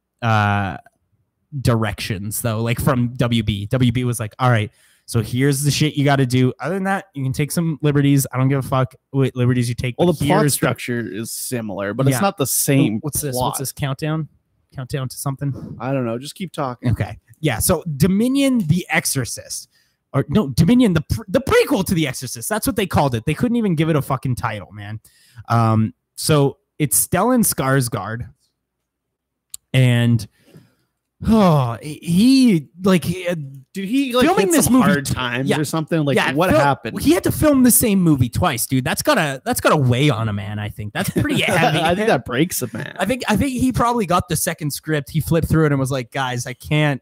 directions, though, like from WB. WB was like, all right, so here's the shit you got to do. Other than that, you can take some liberties. I don't give a fuck what liberties you take. Well, the plot structure is similar, but it's not the same. What's this? What's this countdown? Countdown to something? I don't know. Just keep talking. Okay. Yeah. So Dominion, The Exorcist. Or no, Dominion, the prequel to The Exorcist. That's what they called it. They couldn't even give it a fucking title, man. So it's Stellan Skarsgård, and he filming this movie hard times or something. Like what happened? He had to film the same movie twice, dude. That's gotta weigh on a man. I think that's pretty heavy. I think that breaks a man. I think he probably got the second script. He flipped through it and was like, guys, I can't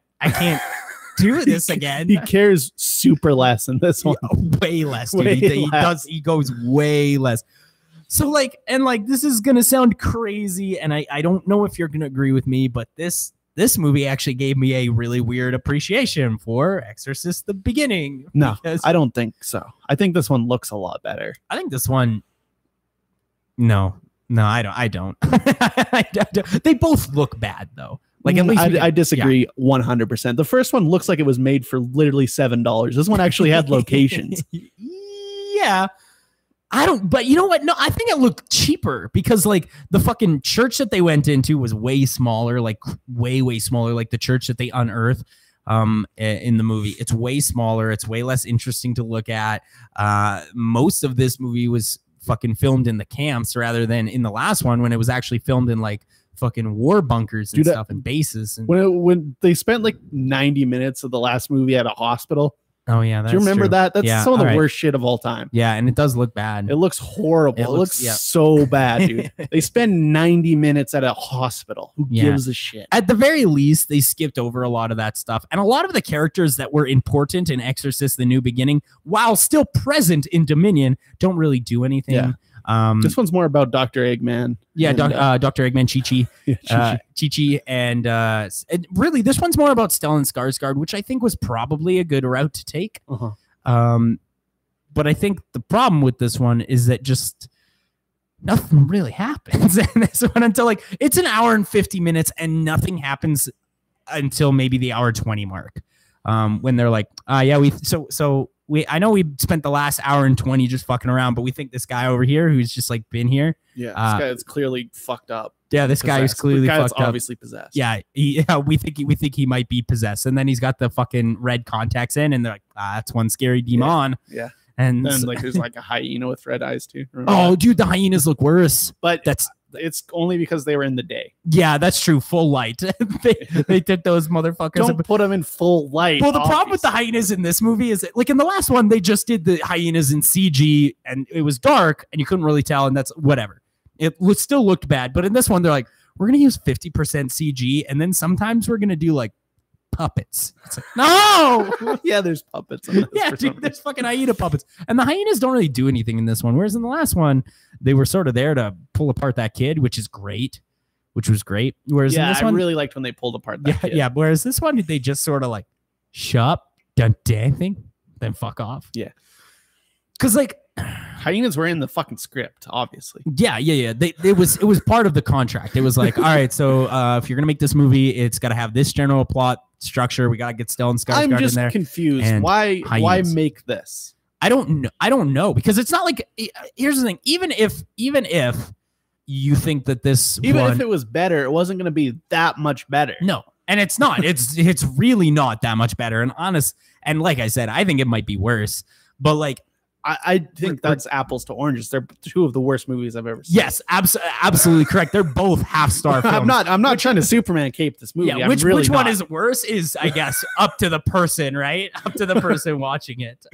do this again. He cares super less in this one. Way less, dude. He goes way less. So this is gonna sound crazy, and I don't know if you're gonna agree with me, but this movie actually gave me a really weird appreciation for Exorcist the Beginning. No, I don't think so. I think this one looks a lot better. I think this one. No, I don't. They both look bad though. Like at least I disagree 100%. The first one looks like it was made for literally $7. This one actually had locations. Yeah. But you know what? No, I think it looked cheaper because like the fucking church that they went into was way smaller, like way smaller, like the church that they unearthed in the movie. It's way smaller. It's way less interesting to look at. Most of this movie was fucking filmed in the camps rather than in the last one when it was actually filmed in like fucking war bunkers and stuff and bases. And when they spent like 90 minutes of the last movie at a hospital. Oh yeah, do you remember that? That's some of the worst shit of all time. Yeah, and it does look bad. It looks horrible. It looks so bad, dude. They spend 90 minutes at a hospital. Who gives a shit? At the very least, they skipped over a lot of that stuff, and a lot of the characters that were important in Exorcist: The New Beginning, while still present in Dominion, don't really do anything. Yeah. This one's more about Dr. Eggman. Yeah, Dr. Eggman, Chi-Chi, and really, this one's more about Stellan Skarsgård, which I think was probably a good route to take. But I think the problem with this one is that just nothing really happens in this one until like it's an hour and 50 minutes, and nothing happens until maybe the hour 20 mark. When they're like, I know we spent the last hour and 20 just fucking around, but we think this guy over here who's just like been here. Yeah, this guy is clearly fucked up. Yeah, this guy is clearly fucked up. Obviously possessed. Yeah, we think he might be possessed, and then he's got the fucking red contacts in, and they're like, that's one scary demon. Yeah. And then like there's like a hyena with red eyes too. Oh, dude, the hyenas look worse. But it's only because they were in the day. Yeah, that's true. Full light. they did those motherfuckers. Don't put them in full light. Well, the problem with the hyenas in this movie is that, like in the last one, they just did the hyenas in CG and it was dark and you couldn't really tell, and that's whatever. It still looked bad, but in this one, they're like, we're gonna use 50% CG, and then sometimes we're gonna do like puppets. It's like, no. Yeah, there's puppets. In this yeah, dude, there's fucking hyena puppets, and the hyenas don't really do anything in this one. Whereas in the last one, they were sort of there to pull apart that kid, which was great. Whereas in this one, I really liked when they pulled apart that kid. Yeah. Whereas this one, they just sort of like shut up, done anything, then fuck off. Yeah, because like. Hyenas were in the fucking script, obviously. Yeah. It was part of the contract. It was like, all right, so if you're gonna make this movie, it's got to have this general plot structure. We gotta get Stellan Skarsgård in there. I'm just confused. Why make this? I don't know because it's not like. Here's the thing. Even if you think that this if it was better, it wasn't gonna be that much better. No, and it's not. It's really not that much better. And like I said, I think it might be worse. But like. I think that's apples to oranges. They're two of the worst movies I've ever seen. Yes, absolutely correct. They're both half-star films. I'm not trying to Superman cape this movie. Yeah, which one is worse is, I guess, up to the person, right? Up to the person watching it.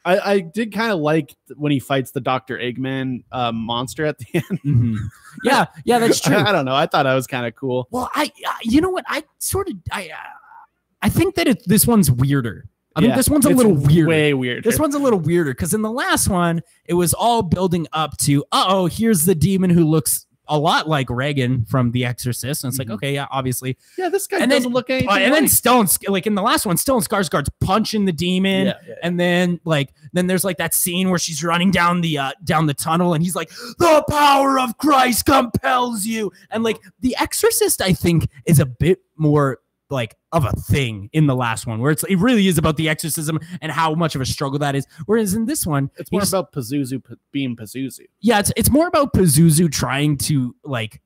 I did kind of like when he fights the Dr. Eggman monster at the end. Mm-hmm. Yeah, that's true. I don't know. I thought that was kind of cool. Well, you know what? I think that this one's weirder. I mean, this one's a little weird. Way weird. This one's a little weirder because in the last one, it was all building up to, here's the demon who looks a lot like Reagan from The Exorcist. And it's like, okay, yeah, obviously. Yeah, this guy doesn't look anything and then like in the last one, Stellan Skarsgård's punching the demon. Yeah. And then there's like that scene where she's running down the tunnel and he's like, the power of Christ compels you. And like The Exorcist, I think, is a bit more like of a thing in the last one where it really is about the exorcism and how much of a struggle that is. Whereas in this one, it's more about Pazuzu being Pazuzu. Yeah, it's more about Pazuzu trying to like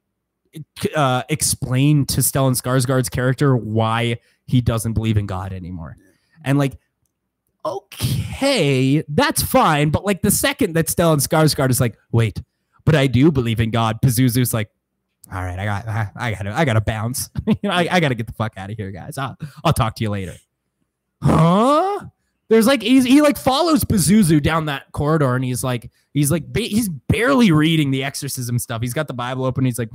explain to Stellan Skarsgård's character why he doesn't believe in God anymore. And like, okay, that's fine. But like the second that Stellan Skarsgård is like, wait, but I do believe in God, Pazuzu's like, all right, I gotta bounce. I gotta get the fuck out of here, guys. I'll talk to you later. Huh? There's like he like follows Pazuzu down that corridor, and he's barely reading the exorcism stuff. He's got the Bible open. He's like,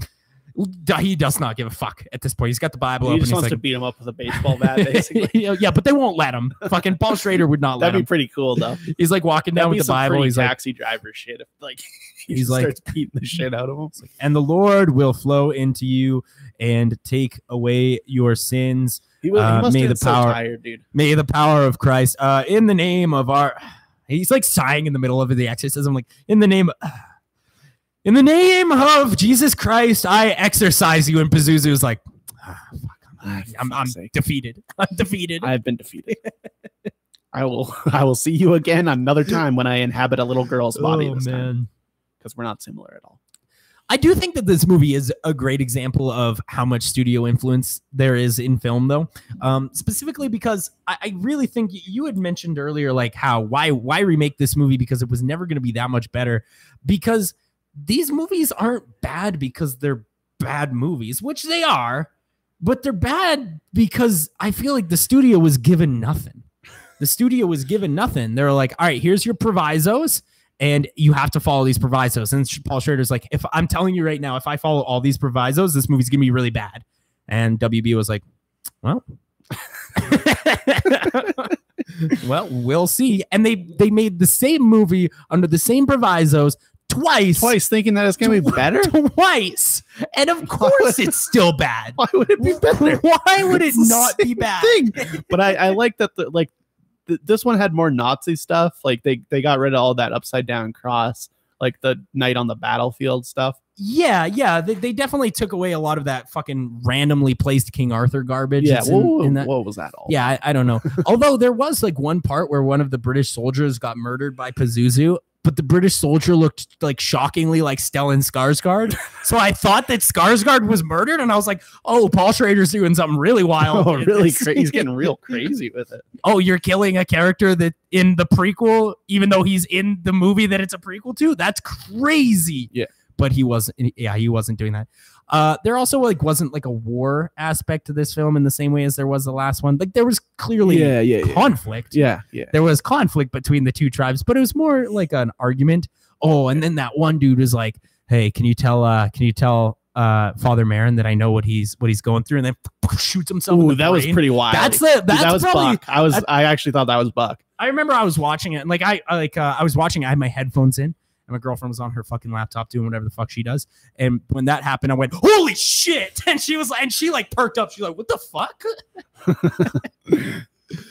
he does not give a fuck at this point. He's got the Bible open. He just wants to beat him up with a baseball bat, basically. Yeah, but they won't let him. Fucking Paul Schrader would not let him. That'd be pretty cool, though. He's like walking down with the Bible. He's like taxi driver shit. If like he starts beating the shit out of him. Like, and the Lord will flow into you and take away your sins. He must may the power, so tired, dude. May the power of Christ, in the name of our. He's like sighing in the middle of the exorcism, like in the name of Jesus Christ, I exorcise you. And Pazuzu is like, I'm defeated. I'm defeated. I've been defeated. I will see you again another time when I inhabit a little girl's body this time. Because we're not similar at all. I do think that this movie is a great example of how much studio influence there is in film, though. Specifically because I really think you had mentioned earlier, like why remake this movie because it was never going to be that much better. Because these movies aren't bad because they're bad movies, which they are, but they're bad because I feel like the studio was given nothing. The studio was given nothing. They're like, all right, here's your provisos, and you have to follow these provisos. And Paul Schrader's like, if I'm telling you right now, if I follow all these provisos, this movie's gonna be really bad. And WB was like, well, well, we'll see. And they made the same movie under the same provisos twice, thinking that it's gonna be better. Twice, and of course it's still bad. Why would it be better? Why would it not be bad? But I like that this one had more Nazi stuff. Like they got rid of all that upside down cross, like the night on the battlefield stuff. Yeah, they definitely took away a lot of that fucking randomly placed King Arthur garbage. Yeah, what was that all? Yeah, I don't know. Although there was like one part where one of the British soldiers got murdered by Pazuzu, but the British soldier looked like shockingly like Stellan Skarsgård. So I thought that Skarsgård was murdered, and I was like, oh, Paul Schrader's doing something really wild. Oh, really crazy. He's getting real crazy with it. Oh, you're killing a character that in the prequel, even though he's in the movie that it's a prequel to? That's crazy. Yeah. but he wasn't. Yeah, he wasn't doing that. There also like wasn't like a war aspect to this film in the same way as there was the last one. Like there was clearly conflict. Yeah. There was conflict between the two tribes, but it was more like an argument. Oh, and then that one dude was like, "Hey, can you tell Father Marin that I know what he's going through?" And then shoots himself. Ooh, that was pretty wild. That was probably Buck. I actually thought that was Buck. I remember I was watching it, and like I was watching. I had my headphones in. And my girlfriend was on her fucking laptop doing whatever the fuck she does. And when that happened, I went, "Holy shit!" And she was like, and she like perked up. She's like, "What the fuck?"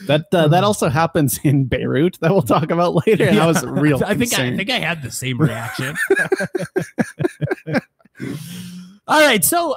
That also happens in Beirut that we'll talk about later. And I was real. I think I had the same reaction. All right, so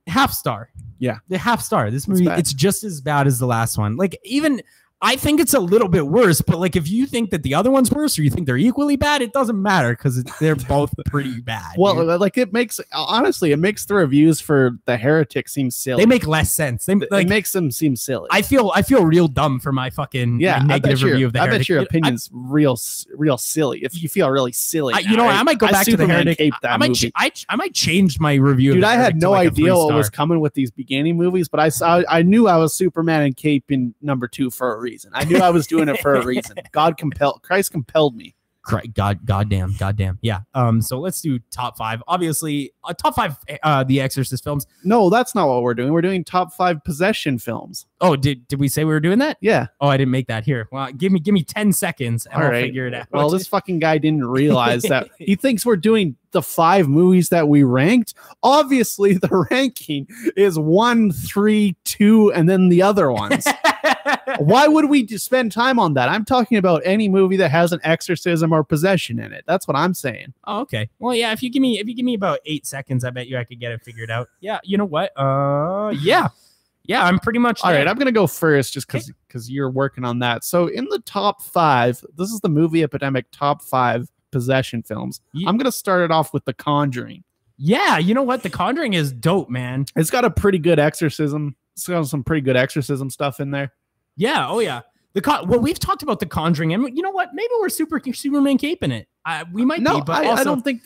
half star. Yeah, the half star. This movie, it's just as bad as the last one. Like even. I think it's a little bit worse, but like if you think that the other one's worse or you think they're equally bad, it doesn't matter because they're both pretty bad. Well, dude. Like it makes the reviews for The Heretic seem silly. They make less sense. It makes them seem silly. I feel real dumb for my fucking my negative review of The Heretic. I bet your opinion's real silly. If you feel really silly, I might go back to The Heretic. I might change my review. Dude, I had no idea what was coming with these beginning movies, but I knew I was Superman and Cape in number 2 for a reason. I knew I was doing it for a reason. Christ compelled me. Goddamn. Yeah. So let's do top 5. Obviously, top 5 The Exorcist films. No, that's not what we're doing. We're doing top 5 possession films. Oh, did we say we were doing that? Yeah. Oh, I didn't make that here. Well, give me 10 seconds and I'll figure it out. Well, this fucking guy didn't realize that he thinks we're doing the 5 movies that we ranked. Obviously, the ranking is 1, 3, 2, and then the other ones. Why would we spend time on that? I'm talking about any movie that has an exorcism or possession in it. That's what I'm saying. Oh, okay. Well, yeah. If you give me about 8 seconds, I bet you I could get it figured out. Yeah. You know what? Yeah. I'm pretty much all right. I'm gonna go first just because you're working on that. So in the top 5, this is the Movie Epidemic top 5 possession films. I'm gonna start it off with The Conjuring. Yeah. You know what? The Conjuring is dope, man. It's got a pretty good exorcism. It's got some pretty good exorcism stuff in there. Yeah. Oh, yeah. Well, we've talked about The Conjuring, and you know what? Maybe we're Superman caping it. We might be, but I don't think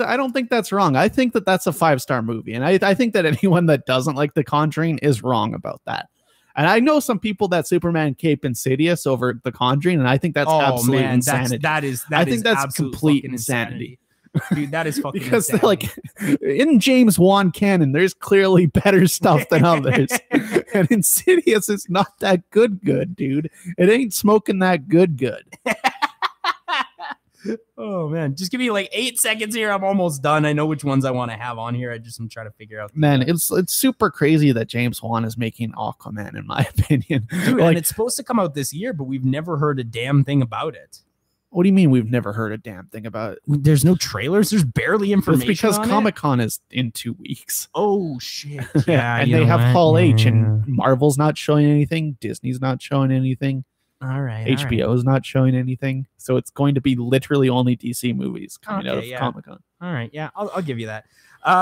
that's wrong. I think that that's a 5-star movie, and I think that anyone that doesn't like The Conjuring is wrong about that. And I know some people that Superman cape Insidious over The Conjuring, and I think that's absolute insanity. I think that's complete insanity. Dude, that is fucking because insanity. Like in James Wan canon, there's clearly better stuff than others, and Insidious is not that good, dude. It ain't smoking that good. Oh man, just give me like 8 seconds here. I'm almost done. I know which ones I want to have on here. I'm trying to figure out. Man, it's super crazy that James Wan is making Aquaman, in my opinion. Dude, and it's supposed to come out this year, but we've never heard a damn thing about it. What do you mean we've never heard a damn thing about it? There's no trailers. There's barely information. It's because Comic-Con is in 2 weeks. Oh shit! Yeah, and they have Hall H, and Marvel's not showing anything. Disney's not showing anything. All right. HBO's not showing anything. So it's going to be literally only DC movies coming out of Comic-Con. All right. Yeah, I'll give you that.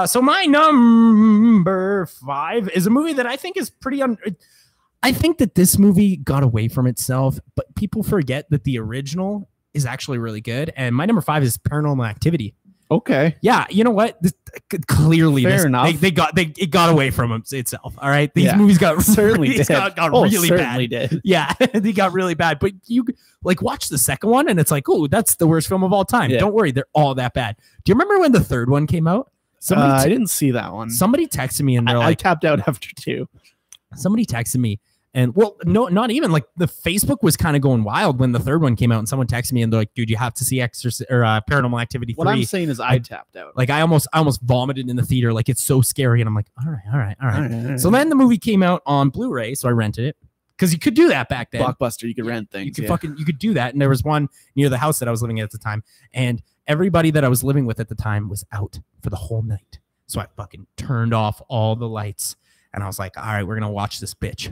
So my number 5 is a movie that I think is pretty I think that this movie got away from itself, but people forget that the original is actually really good. And my number 5 is Paranormal Activity. Okay. Yeah. You know what? Clearly, fair enough. It got away from itself. All right. These movies got certainly got really bad. Did. Yeah, they got really bad. But you like watch the second one, and it's like, oh, that's the worst film of all time. Yeah. Don't worry, they're all that bad. Do you remember when the third one came out? I didn't see that one. Somebody texted me, and they're like, I tapped out after 2. Somebody texted me. And well, no, not even like the Facebook was kind of going wild when the third one came out, and someone texted me and they're like, "Dude, you have to see Exorcist or Paranormal Activity 3." What I'm saying is, I tapped out. Like I almost vomited in the theater. Like it's so scary, and I'm like, all right. So then the movie came out on Blu-ray, so I rented it because you could do that back then. Blockbuster, you could rent things. You could do that, and there was one near the house that I was living at the time, and everybody that I was living with at the time was out for the whole night. So I fucking turned off all the lights, and I was like, all right, we're gonna watch this bitch.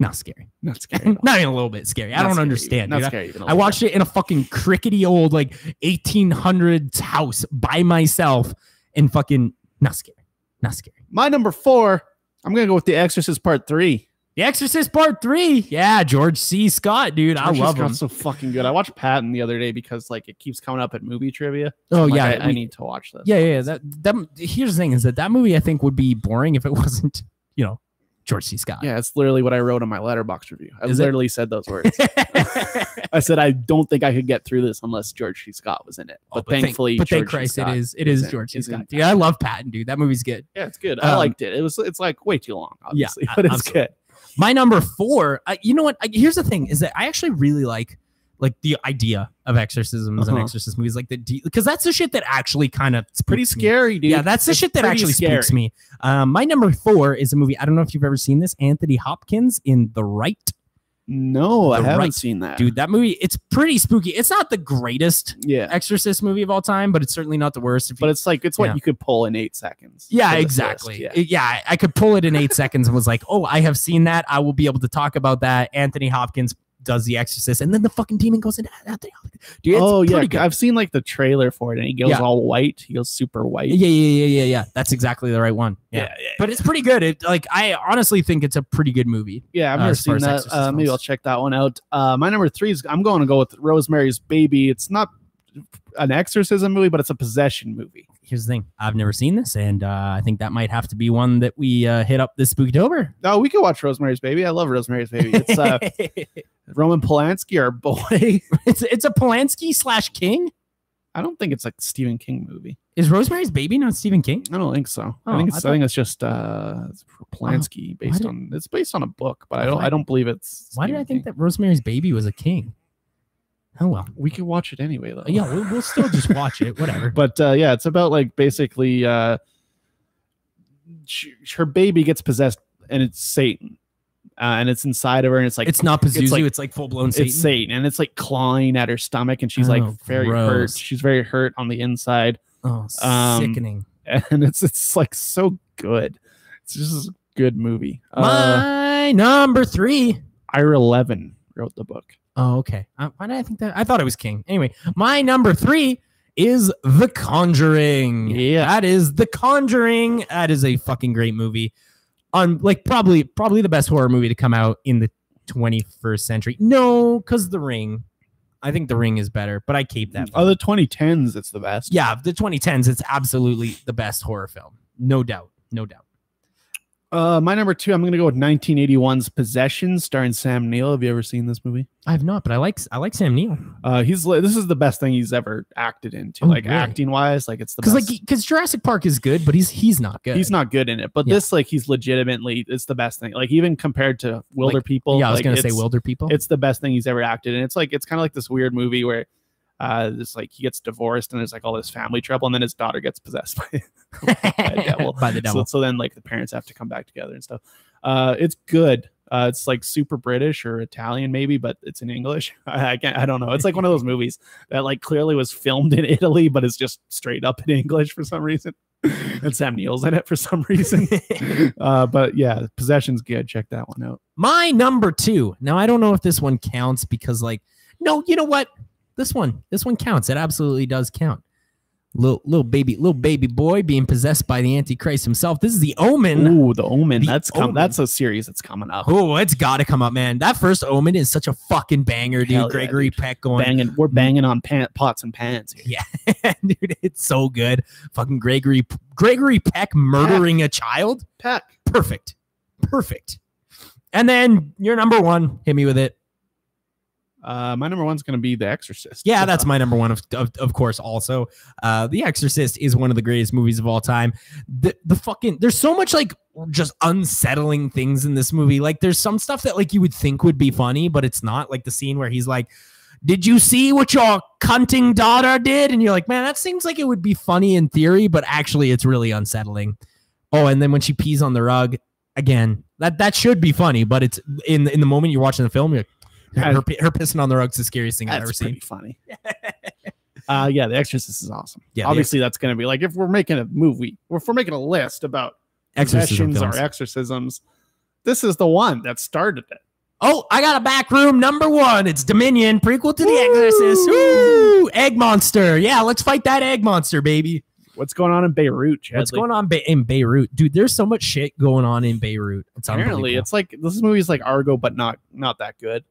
Not scary. Not scary. Not even a little bit scary. I don't understand. Not scary. I watched it in a fucking crickety old like 1800s house by myself and fucking not scary. Not scary. My number 4, I'm going to go with The Exorcist Part 3. The Exorcist Part 3. Yeah, George C. Scott, dude. I love him. So fucking good. I watched Patton the other day because like it keeps coming up at movie trivia. Oh like, yeah, I need to watch this. Yeah. That here's the thing is that movie I think would be boring if it wasn't, you know, George C. Scott. Yeah, it's literally what I wrote on my Letterboxd review. I literally said those words. I said I don't think I could get through this unless George C. Scott was in it. But thankfully, thank Christ, it is George C. Scott. Dude, I love Patton, dude. That movie's good. Yeah, it's good. I liked it. It's like way too long, obviously, but it's good. My number 4. You know what? Here's the thing: is that I actually really like the idea of exorcisms and exorcist movies, like because that's the shit that actually kind of it's pretty scary, dude. Yeah, that's the shit that actually spooks me. My number 4 is a movie. I don't know if you've ever seen this. Anthony Hopkins in The Right. No, I haven't seen that. Dude, that movie, it's pretty spooky. It's not the greatest exorcist movie of all time, but it's certainly not the worst. But it's like, it's what you could pull in 8 seconds. Yeah, exactly. Yeah, I could pull it in 8 seconds and was like, oh, I have seen that. I will be able to talk about that. Anthony Hopkins does the exorcist, and then the fucking demon goes into Anthony Hopkins. Dude, it's pretty good. I've seen like the trailer for it, and he goes all white. He goes super white. Yeah. That's exactly the right one. Yeah. But it's pretty good. I honestly think it's a pretty good movie. Yeah, I've never seen that. Maybe I'll check that one out. My number 3 is I'm going to go with Rosemary's Baby. It's not an exorcism movie, but it's a possession movie. Here's the thing. I've never seen this, and I think that might have to be one that we hit up this Spooktober. No, we could watch Rosemary's Baby. I love Rosemary's Baby. It's Roman Polanski, our boy. It's a Polanski / King? I don't think it's like a Stephen King movie. Is Rosemary's Baby not Stephen King? I don't think so. I think it's just Polanski it's based on a book, but I don't believe it's Why did I think that Rosemary's Baby was a King? Oh well, we can watch it anyway though. Yeah, we'll still just watch it, whatever. But it's about like basically her baby gets possessed, and it's Satan, and it's inside of her, and it's like it's not Pazuzu, it's like full blown Satan. It's Satan, and it's like clawing at her stomach, and she's like very hurt. She's very hurt on the inside. Oh, sickening! And it's like so good. It's just a good movie. My number 3. Ira Levin wrote the book. Oh, okay. Why did I think that? I thought it was King. Anyway, my number 3 is The Conjuring. Yeah, that is The Conjuring. That is a fucking great movie. Probably the best horror movie to come out in the 21st century. No, because The Ring. I think The Ring is better, but I keep that. Oh, the 2010s, it's the best. Yeah, the 2010s, it's absolutely the best horror film. No doubt. My number 2, I'm going to go with 1981's Possession, starring Sam Neill. Have you ever seen this movie? I have not, but I like Sam Neill. This is the best thing he's ever acted into, really? Acting wise. Like it's the best. Because Jurassic Park is good, but he's not good. He's not good in it. But this, he's legitimately, it's the best thing. Like even compared to Wilder People. Yeah, I was going to say Wilder People. It's the best thing he's ever acted in. It's kind of like this weird movie where he gets divorced and there's like all this family trouble, and then his daughter gets possessed by the devil. So then like the parents have to come back together and stuff. It's good. It's like super British or Italian maybe, but it's in English. I don't know. It's like one of those movies that like clearly was filmed in Italy, but it's just straight up in English for some reason. And Sam Neill's in it for some reason. But yeah, Possession's good. Check that one out. My number 2. Now I don't know if this one counts because no, you know what? This one counts. It absolutely does count. Little baby boy being possessed by the Antichrist himself. This is The Omen. Ooh, The Omen. That's a series that's coming up. Oh, it's got to come up, man. That first Omen is such a fucking banger, dude. Gregory Peck going. We're banging on pots and pans here. Yeah, dude, it's so good. Fucking Gregory Peck murdering a child. Peck. Perfect. And then your number 1. Hit me with it. My number 1's going to be The Exorcist. Yeah, that's my number 1, of course. Also, The Exorcist is one of the greatest movies of all time. There's so much like just unsettling things in this movie. Like there's some stuff that like you would think would be funny, but it's not. Like the scene where he's like, "Did you see what your cunting daughter did?" And you're like, man, that seems like it would be funny in theory, but actually it's really unsettling. Oh, and then when she pees on the rug, again, that should be funny, but it's in the moment you're watching the film, you're like, her pissing on the rug's the scariest thing I've ever seen. That's pretty funny. Yeah, The Exorcist is awesome. Yeah, obviously that's going to be like if we're making a movie, or if we're making a list about possessions or exorcisms, this is the one that started it. Oh, I got a back room number 1. It's Dominion, prequel to The Exorcist. Woo! Egg monster. Yeah, let's fight that egg monster, baby. What's going on in Beirut, Chadley? What's going on in Beirut? Dude, there's so much shit going on in Beirut. It's Apparently, it's like this movie's like Argo, but not that good.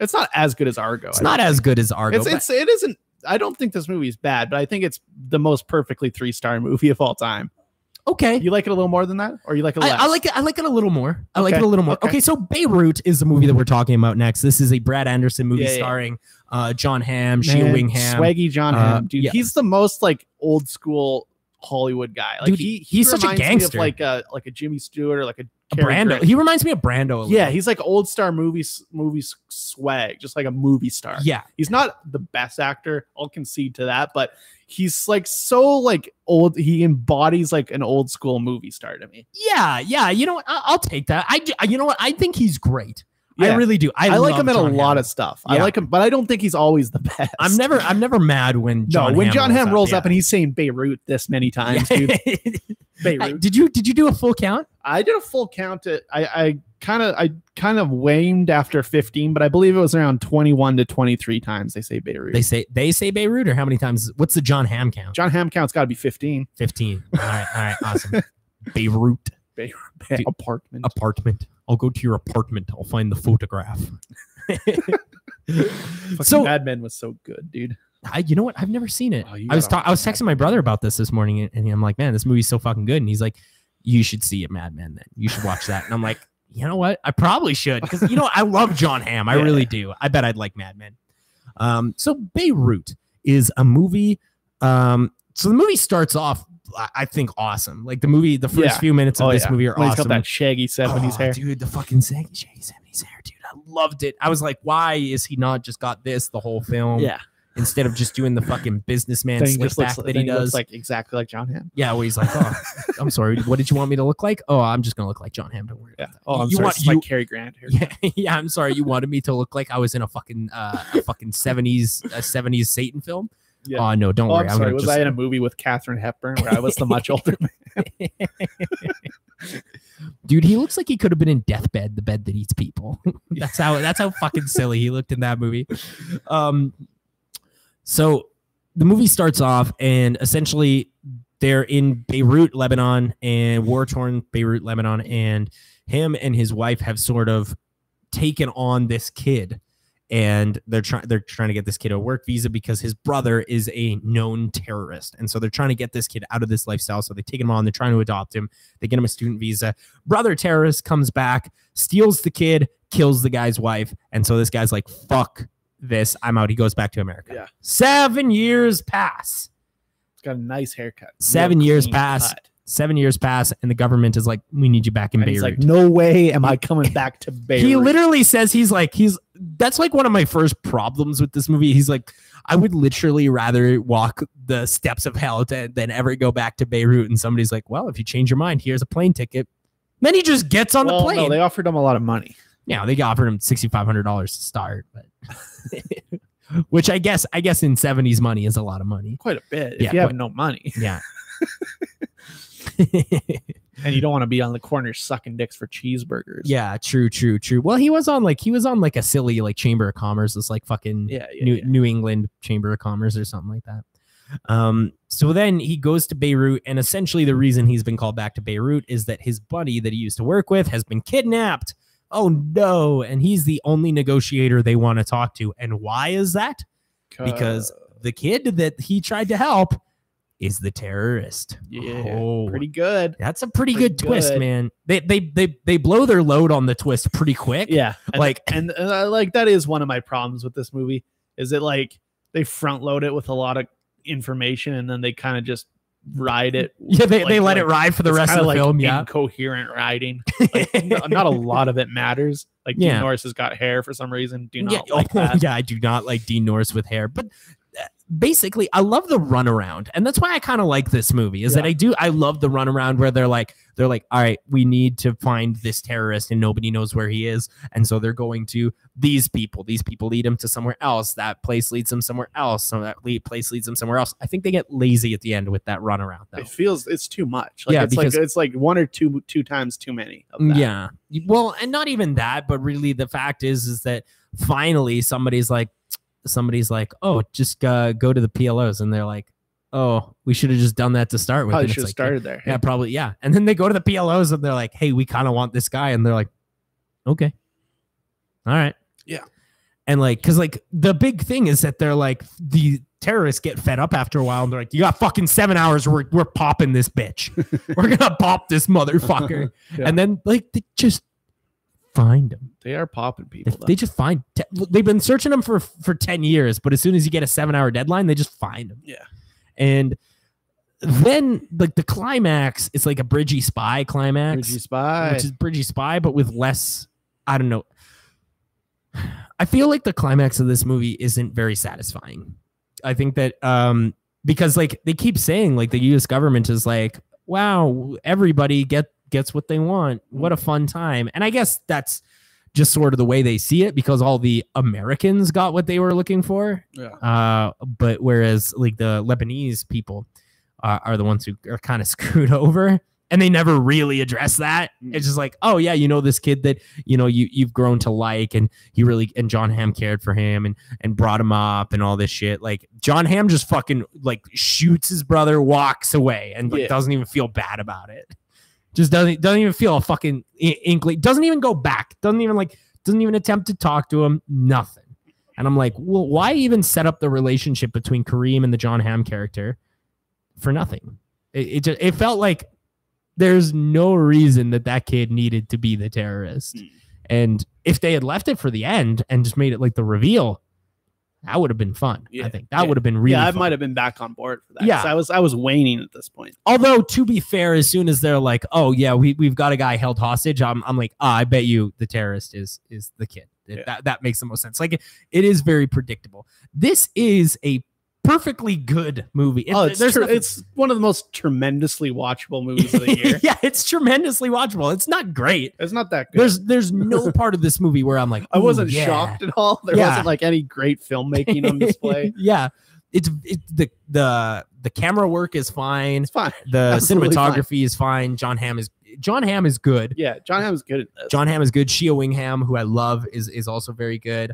It's not as good as Argo. It's not as good as Argo. It isn't. I don't think this movie is bad, but I think it's the most perfectly 3-star movie of all time. Okay. You like it a little more than that, or you like it less? I like it a little more. I like it a little more. Okay, so Beirut is the movie that we're talking about next. This is a Brad Anderson movie starring Jon Hamm, Shea Wingham. Swaggy Jon Hamm. Dude, he's the most like old school Hollywood guy. Like dude, he's such a gangster. Like a Jimmy Stewart or like a Brando. He reminds me of Brando. Yeah, he's like old star movie swag, just like a movie star. Yeah, he's not the best actor. I'll concede to that, but he's like so like old. He embodies like an old school movie star to me. Yeah. You know what? I'll take that. You know what? I think he's great. Yeah. I really do. I like him in a lot of stuff. Yeah. I like him, but I don't think he's always the best. I'm never mad when Jon Hamm rolls up and he's saying Beirut this many times, dude. Beirut. Did you do a full count? I did a full count. I kind of waned after 15, but I believe it was around 21 to 23 times they say Beirut. They say Beirut, or how many times? What's the Jon Hamm count? Jon Hamm count's got to be 15. 15. All right, awesome. Beirut. Apartment. I'll go to your apartment. I'll find the photograph. So Mad Men was so good, dude. You know what? I've never seen it. I was texting my brother about this morning, and I'm like, man, this movie's so fucking good. And he's like, you should see it, Mad Men. Then you should watch that. And I'm like, you know what? I probably should, because I love Jon Hamm. I really do. I bet I'd like Mad Men. So Beirut is a movie. So the movie starts off, I think, awesome. Like the first few minutes of this movie are awesome. He's got that shaggy 70s hair. Dude, the fucking shaggy 70s hair, dude. I loved it. I was like, why is he not just got this the whole film? Yeah. Instead of just doing the fucking businessman slick back that he does. Looks like exactly like Jon Hamm. Yeah, where he's like, oh, I'm sorry. What did you want me to look like? Oh, I'm just going to look like Jon Hamm. Don't worry. Yeah. Oh, I'm sorry. Like Cary Grant here. Yeah, I'm sorry. You wanted me to look like I was in a fucking 70s Satan film? Yeah. Oh, no, don't worry. I'm sorry. Was I in a movie with Katharine Hepburn where I was the much older man? Dude, he looks like he could have been in Deathbed, the bed that eats people. That's how fucking silly he looked in that movie. So the movie starts off, and essentially they're in Beirut, Lebanon, and war-torn Beirut, Lebanon, and him and his wife have sort of taken on this kid. And they're trying to get this kid a work visa because his brother is a known terrorist. And so they're trying to get this kid out of this lifestyle. So they take him on. They're trying to adopt him. They get him a student visa. Brother terrorist comes back, steals the kid, kills the guy's wife. And so this guy's like, fuck this. I'm out. He goes back to America. Yeah. 7 years pass. He's got a nice haircut. 7 years pass. 7 years pass, and the government is like, we need you back in Beirut. He's like, no way am I coming back to Beirut. He literally says that's like one of my first problems with this movie. He's like, I would literally rather walk the steps of hell than ever go back to Beirut. And somebody's like, well, if you change your mind, here's a plane ticket. Then he just gets on the plane. No, they offered him a lot of money. Yeah, they offered him $6,500 to start, but which I guess in 70s money is a lot of money. Quite a bit. If you have no money. Yeah. And you don't want to be on the corner sucking dicks for cheeseburgers. Yeah, true. Well, he was on like a silly like Chamber of Commerce, this like fucking New England Chamber of Commerce or something like that. So then he goes to Beirut, and essentially the reason he's been called back to Beirut is that his buddy that he used to work with has been kidnapped. Oh no! And he's the only negotiator they want to talk to. And why is that? Because the kid that he tried to help is the terrorist. Yeah, pretty good. That's a pretty good twist, man. They blow their load on the twist pretty quick. Yeah, and that is one of my problems with this movie. Is it like they front load it with a lot of information and then they kind of just ride it. Yeah, they let it ride for the rest of the film. Yeah, incoherent riding. Like, not a lot of it matters. Like Dean Norris has got hair for some reason. Do not like that. Yeah, I do not like Dean Norris with hair, but. Basically, I love the runaround, and that's why I kind of like this movie. Is that I love the runaround where they're like, all right, we need to find this terrorist, and nobody knows where he is, and so they're going to these people. These people lead them to somewhere else. That place leads them somewhere else. So that place leads them somewhere else. I think they get lazy at the end with that runaround. Though it's too much. Like, it's like one or two times too many. Of that. Yeah. Well, and not even that, but really the fact is that finally somebody's like, oh, just go to the PLOs, and they're like, oh, we should have just done that to start with. Probably should have started there. Yeah, probably. Yeah. And then they go to the PLOs and they're like, hey, we kind of want this guy. And they're like, okay. All right. Yeah. And like, cause like the big thing is that they're like, the terrorists get fed up after a while and they're like, you got fucking 7 hours. We're popping this bitch. We're going to pop this motherfucker. Yeah. And then like, they just find him. They are popping people. They just find, they've been searching them for 10 years, but as soon as you get a 7-hour deadline, they just find him. Yeah. And then like the climax, it's like a Bridgie Spy climax. Bridgie Spy. Which is Bridgie Spy, but with less, I don't know. I feel like the climax of this movie isn't very satisfying. I think that because like they keep saying like the US government is like, wow, everybody gets what they want. What a fun time. And I guess that's just sort of the way they see it because all the Americans got what they were looking for. Yeah. But whereas like the Lebanese people are the ones who are kind of screwed over. And they never really address that. It's just like, oh yeah, you know, this kid that, you know, you've grown to like, and and Jon Hamm cared for him and brought him up and all this shit. Like Jon Hamm just fucking like shoots his brother, walks away, and like doesn't even feel bad about it. Just doesn't even feel a fucking inkling. Doesn't even go back. Doesn't even attempt to talk to him. Nothing. And I'm like, well, why even set up the relationship between Kareem and the Jon Hamm character for nothing? It felt like there's no reason that kid needed to be the terrorist. And if they had left it for the end and just made it like the reveal, that would have been fun. Yeah. I think that would have been really fun. I might have been back on board for that. Yeah. I was waning at this point. Although to be fair, as soon as they're like, oh yeah, we've got a guy held hostage, I'm like, I bet you the terrorist is the kid. That makes the most sense. Like it is very predictable. This is a perfectly good movie. It's one of the most tremendously watchable movies of the year. Yeah, it's tremendously watchable. It's not great. It's not that good. There's no part of this movie where I'm like, I wasn't shocked at all. There wasn't like any great filmmaking on display. Yeah, it's the camera work is fine. It's fine. The cinematography is fine. John Hamm is good. Yeah, John Hamm is good at this. John Hamm is good. Shia Wingham, who I love, is also very good.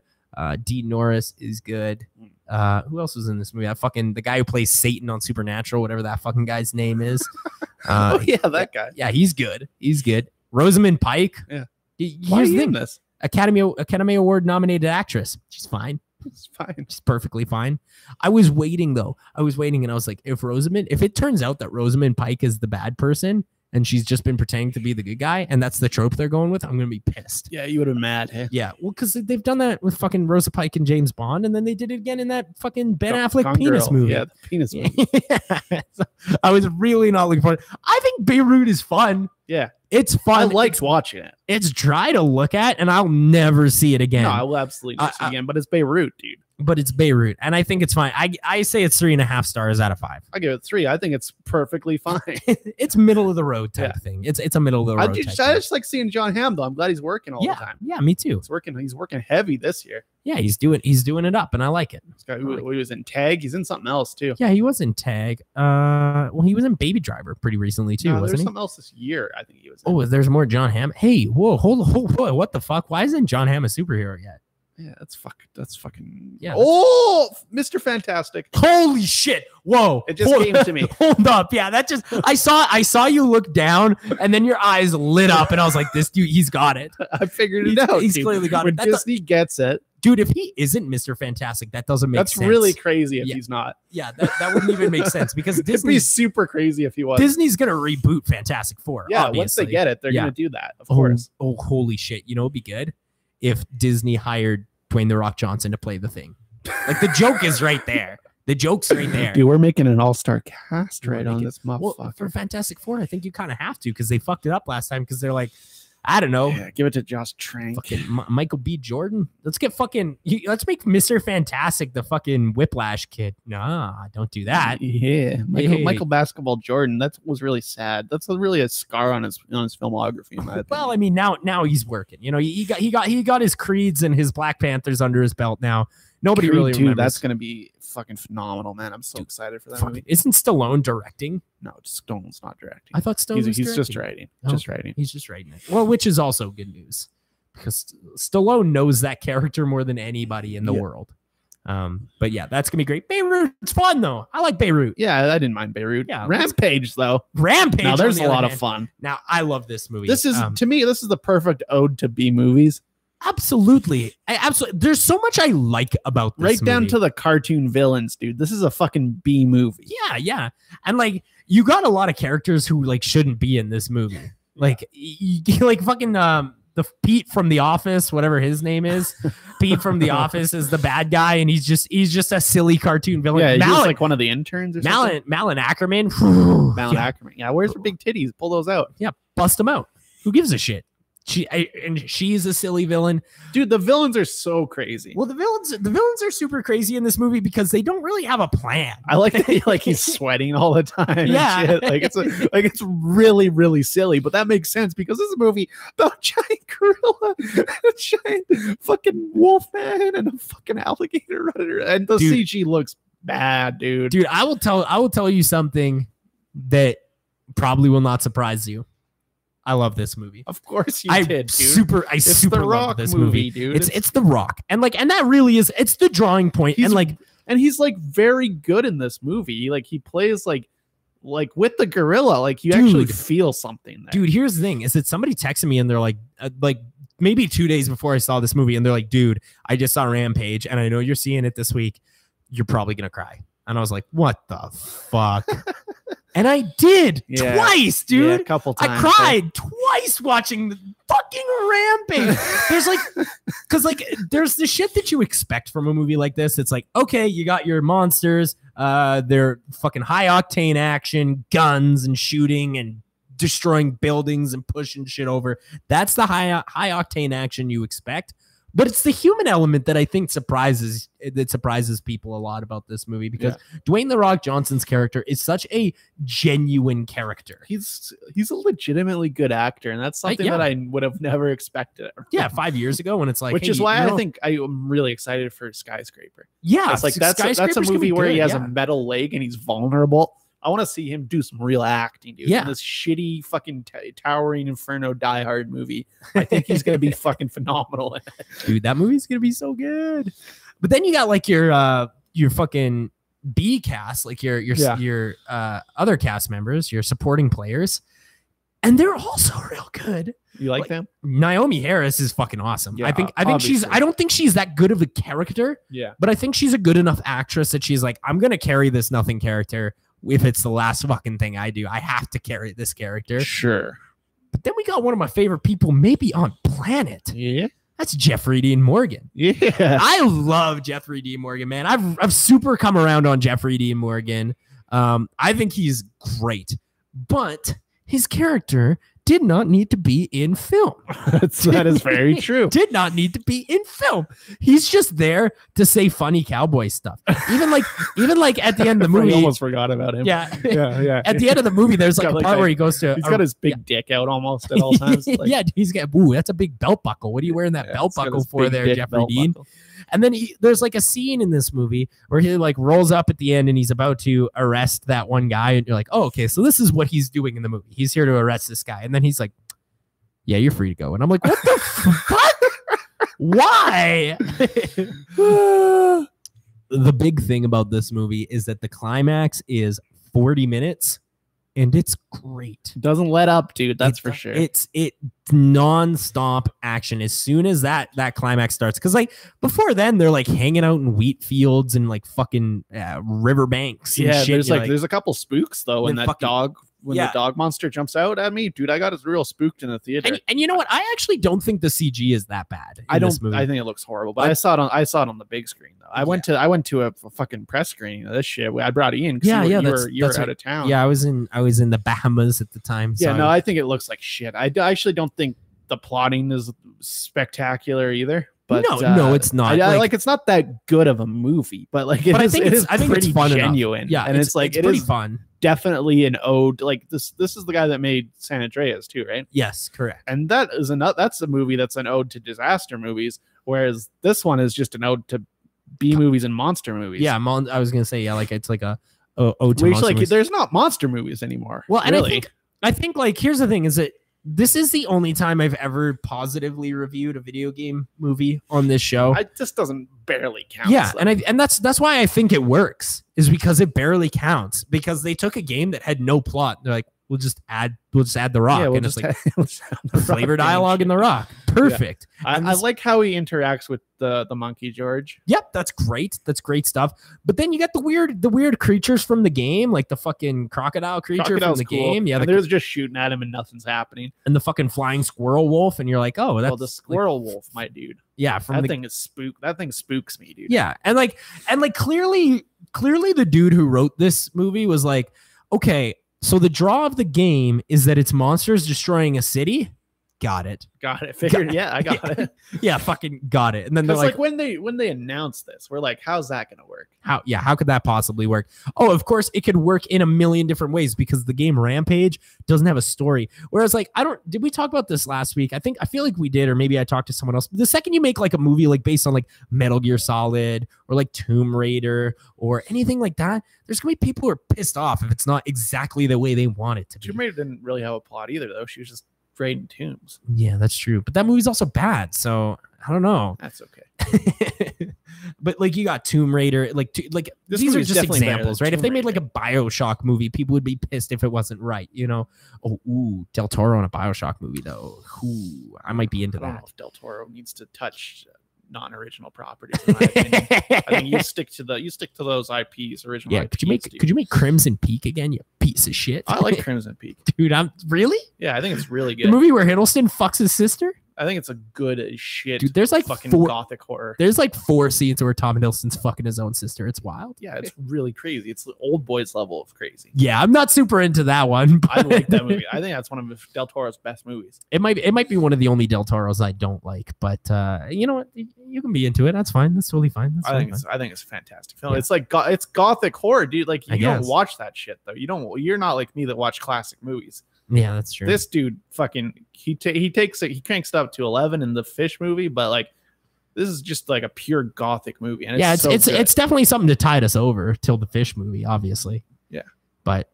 Dean Norris is good. Who else was in this movie? The guy who plays Satan on Supernatural, whatever that fucking guy's name is. Oh yeah, that guy. Yeah, he's good. He's good. Rosamund Pike. Yeah. Why are you in this? Academy Award nominated actress. She's fine. It's fine. She's perfectly fine. I was waiting though. And I was like, if it turns out that Rosamund Pike is the bad person and she's just been pretending to be the good guy, and that's the trope they're going with, I'm going to be pissed. Yeah, you would have been mad. Hey? Yeah, well, because they've done that with fucking Rosa Pike and James Bond, and then they did it again in that fucking Ben Affleck penis movie. Yeah, the penis movie. Yeah. So I was really not looking forward. I think Beirut is fun. Yeah. It's fun. I liked watching it. It's dry to look at, and I'll never see it again. No, I will absolutely never see it again, but it's Beirut, dude. But it's Beirut, and I think it's fine. I say it's 3.5 stars out of 5. I give it 3. I think it's perfectly fine. It's middle of the road type thing. It's a middle of the road. I just like seeing Jon Hamm though. I'm glad he's working all the time. Yeah, me too. He's working heavy this year. Yeah, he's doing it up, and I like it. This guy who was in Tag, he's in something else too. Yeah, he was in Tag. Well, he was in Baby Driver pretty recently too, wasn't he? There's something else this year. I think he was in. Oh, there's more Jon Hamm. Hey, whoa, hold, what the fuck? Why isn't Jon Hamm a superhero yet? Yeah, that's fucking. Yeah. Oh, Mr. Fantastic! Holy shit! Whoa! It just came to me. Hold up! Yeah, that just I saw you look down, and then your eyes lit up, and I was like, "This dude, he's got it." I figured it out. He's clearly got it. Disney gets it, dude. If he isn't Mr. Fantastic, that doesn't make sense. That's really crazy if he's not. Yeah, that wouldn't even make sense because Disney. It'd be super crazy if he was. Disney's gonna reboot Fantastic Four. Yeah, obviously. Once they get it, they're gonna do that. Of course. Oh, holy shit! You know, it'd be good if Disney hired Dwayne The Rock Johnson to play the Thing. Like the joke is right there. The joke's right there. Dude, we're making an all-star cast on this motherfucker. Well, for Fantastic Four, I think you kind of have to because they fucked it up last time because they're like, I don't know. Yeah, give it to Josh Trank. Michael B. Jordan. Let's make Mr. Fantastic the fucking Whiplash kid. Nah, don't do that. Yeah, Michael Basketball Jordan. That was really sad. That's really a scar on his filmography. In my opinion. Well, I mean, now he's working. You know, he got his Creeds and his Black Panthers under his belt now. Nobody really remembers. That's gonna be fucking phenomenal, man. I'm so excited for that movie. Isn't Stallone directing? No, Stallone's not directing. I thought Stallone was he's just writing. Just writing. He's just writing it. Well, which is also good news because Stallone knows that character more than anybody in the world. But yeah, that's gonna be great. Beirut's fun though. I like Beirut. Yeah, I didn't mind Beirut. Yeah, Rampage though. Rampage. Now there's a lot of fun. Now I love this movie. This is to me, this is the perfect ode to B movies. Absolutely. Absolutely. There's so much I like about this right down movie. to the cartoon villains, dude. This is a fucking B movie. Yeah, yeah. And like you got a lot of characters who like shouldn't be in this movie. Like like fucking the Pete from The Office, whatever his name is. Pete from The Office is the bad guy, and he's just a silly cartoon villain. Yeah, he's like one of the interns or something. Malin Ackerman. Ackerman. Yeah, where's her big titties? Pull those out. Yeah, bust them out. Who gives a shit? She's a silly villain. Dude, the villains are so crazy. Well, the villains are super crazy in this movie because they don't really have a plan. I like that he's sweating all the time. Yeah. And shit. It's really, really silly, but that makes sense because this is a movie about a giant gorilla, a giant fucking wolf man, and a fucking alligator running around. And the CG looks bad, dude. Dude, I will tell you something that probably will not surprise you. I love this movie. Of course you did, dude. I super love this movie, dude. It's The Rock. And that really is, it's the drawing point. And he's like very good in this movie. He plays like with the gorilla, like you actually feel something there. Dude, here's the thing is that somebody texted me and they're like maybe 2 days before I saw this movie, and they're like, dude, I just saw Rampage and I know you're seeing it this week. You're probably going to cry. And I was like, what the fuck? And I did twice, dude. Yeah, a couple times. I cried twice watching the fucking Rampage. There's the shit that you expect from a movie like this. It's like, okay, you got your monsters. They're fucking high octane action, guns and shooting and destroying buildings and pushing shit over. That's the high octane action you expect. But it's the human element that I think surprises people a lot about this movie, because Dwayne "The Rock" Johnson's character is such a genuine character. He's a legitimately good actor, and that's something that I would have never expected. Yeah, 5 years ago when it's like, which is why I think I'm really excited for Skyscraper. Yeah, it's like that's a movie where he has a metal leg and he's vulnerable. I want to see him do some real acting, dude. Yeah. In this shitty fucking towering inferno Die Hard movie. I think he's going to be fucking phenomenal in it. Dude, that movie's going to be so good. But then you got like your fucking B cast, like your other cast members, your supporting players. And they're also real good. You like them? Naomi Harris is fucking awesome. Yeah, I think I don't think she's that good of a character. Yeah. But I think she's a good enough actress that she's like, I'm going to carry this nothing character. If it's the last fucking thing I do, I have to carry this character. Sure. But then we got one of my favorite people maybe on planet. Yeah. That's Jeffrey Dean Morgan. Yeah. I love Jeffrey Dean Morgan, man. I've super come around on Jeffrey Dean Morgan. I think he's great. But his character did not need to be in film. That is very true. Did not need to be in film. He's just there to say funny cowboy stuff. Even like at the end of the movie, I almost forgot about him. Yeah. At the end of the movie, there's like a part where he goes to. He's got his big dick out almost at all times. Yeah, he's got. Ooh, that's a big belt buckle. What are you wearing that belt buckle for there, Jeffrey Dean? Buckle. And then there's like a scene in this movie where he like rolls up at the end and he's about to arrest that one guy. And you're like, oh, okay, so this is what he's doing in the movie. He's here to arrest this guy. And then he's like, yeah, you're free to go. And I'm like, what the fuck? Why? The big thing about this movie is that the climax is 40 minutes. And it's great. Doesn't let up, dude. That's for sure. It's non-stop action as soon as that climax starts. Because like before then, they're like hanging out in wheat fields and like fucking river banks. And shit. There's a couple spooks though when that dog. When the dog monster jumps out at me, dude, I got real spooked in the theater. And you know what? I actually don't think the CG is that bad. I think it looks horrible, but I saw it on the big screen though. I went to a fucking press screening of this shit. I brought Ian. You were out of town. Yeah, I was in the Bahamas at the time. Yeah, no, I think it looks like shit. I actually don't think the plotting is spectacular either. But no, it's not. It's not that good of a movie, but like I think it's pretty genuine. Enough. Yeah, and it's pretty fun. Definitely an ode. Like this is the guy that made San Andreas too, right? Yes, correct. And that's a movie that's an ode to disaster movies, whereas this one is just an ode to B movies and monster movies. Yeah, I was gonna say it's like a ode to monster movies. There's not monster movies anymore. Well, and I think like here's the thing is that this is the only time I've ever positively reviewed a video game movie on this show. It just doesn't barely count. Yeah, so. and that's why I think it works, is because it barely counts, because they took a game that had no plot. They're like, we'll just add the rock, Yeah, and it's like flavor dialogue in the rock. Perfect. Yeah. I like how he interacts with the monkey George. Yep, that's great. That's great stuff. But then you get the weird creatures from the game, like the fucking crocodile creature from the game. Yeah, they're just shooting at him and nothing's happening. And the fucking flying squirrel wolf, and you're like, oh, that's the squirrel wolf, my dude. Yeah, that thing spooks me, dude. Yeah, and clearly the dude who wrote this movie was like, okay, so the draw of the game is that it's monsters destroying a city. Got it. Figured. Yeah, I got it. Yeah, fucking got it. And then they're like when they announced this, we're like, how's that gonna work? How could that possibly work? Oh, of course it could work in a million different ways, because the game Rampage doesn't have a story. Whereas like, did we talk about this last week? I feel like we did, or maybe I talked to someone else. The second you make like a movie like based on like Metal Gear Solid or like Tomb Raider or anything like that, there's gonna be people who are pissed off if it's not exactly the way they want it to be. Tomb Raider didn't really have a plot either, though. She was just raiding tombs. Yeah, that's true. But that movie's also bad, so I don't know. That's okay. But like, you got Tomb Raider, these are just examples, right? If they made like a BioShock movie, people would be pissed if it wasn't right, you know? Oh, ooh, Del Toro in a BioShock movie, though. Ooh, I might be into that. I don't know if Del Toro needs to touch non-original properties, in my opinion. I think you stick to those IPs, original. Yeah, IPs, could you make Crimson Peak again, you piece of shit? I like Crimson Peak, dude. Really? Yeah, I think it's really good. The movie where Hiddleston fucks his sister. I think it's a good as shit. Dude, there's like fucking gothic horror. There's like 4 scenes where Tom Hiddleston's fucking his own sister. It's wild. Yeah, it's really crazy. It's the old boys level of crazy. Yeah, I'm not super into that one. I like that movie. I think that's one of Del Toro's best movies. It might be one of the only Del Toros I don't like, but you know what? You can be into it. That's fine. That's totally fine. I think it's a fantastic film. Yeah. It's like it's gothic horror, dude. Like you don't guess. Watch that shit though. You're not like me that watch classic movies. Yeah, that's true. This dude fucking he cranks it up to 11 in the Fish movie, but like this is just like a pure gothic movie. And it's definitely something to tide us over till the Fish movie, obviously. Yeah. But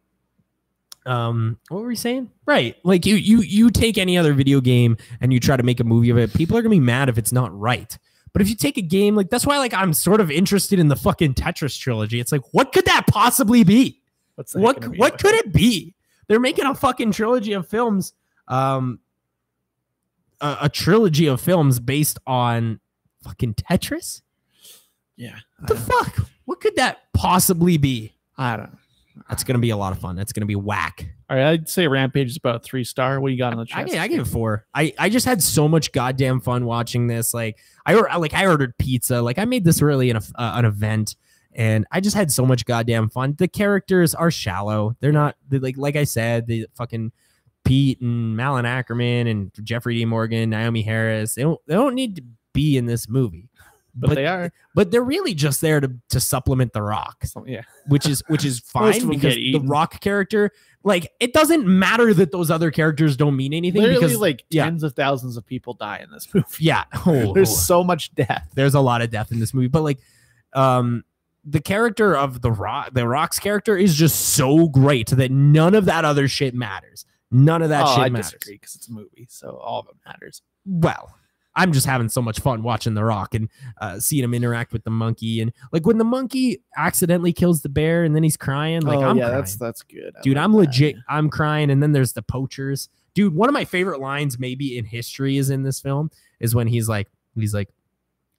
what were we saying? Right. Like you take any other video game and you try to make a movie of it, people are gonna be mad if it's not right. But if you take a game, like that's why like I'm sort of interested in the fucking Tetris trilogy. It's like, what could that possibly be? What could it be? They're making a fucking trilogy of films, a trilogy of films based on fucking Tetris. Yeah. What the fuck? What could that possibly be? I don't know. That's going to be a lot of fun. That's going to be whack. All right. I'd say Rampage is about 3-star. What do you got on the chest? I give it 4. I just had so much goddamn fun watching this. Like I ordered pizza. Like I made this really an event. And I just had so much goddamn fun. The characters are shallow. They're not like I said, the fucking Pete and Malin Ackerman and Jeffrey D. Morgan, Naomi Harris. They don't need to be in this movie. But they are. But they're really just there to supplement The Rock. Yeah. Which is fine because the Rock character, like, it doesn't matter that those other characters don't mean anything. Literally, because like tens of thousands of people die in this movie. Yeah. There's so much death. There's a lot of death in this movie. But like the character of the Rock's character is just so great that none of that other shit matters. None of that shit matters. I disagree because it's a movie, so all of it matters. Well, I'm just having so much fun watching The Rock and seeing him interact with the monkey, and like when the monkey accidentally kills the bear and then he's crying. Like, I'm crying. That's good, dude. I'm legit. I'm crying, and then there's the poachers, dude. One of my favorite lines, maybe in history, is in this film. Is when he's like.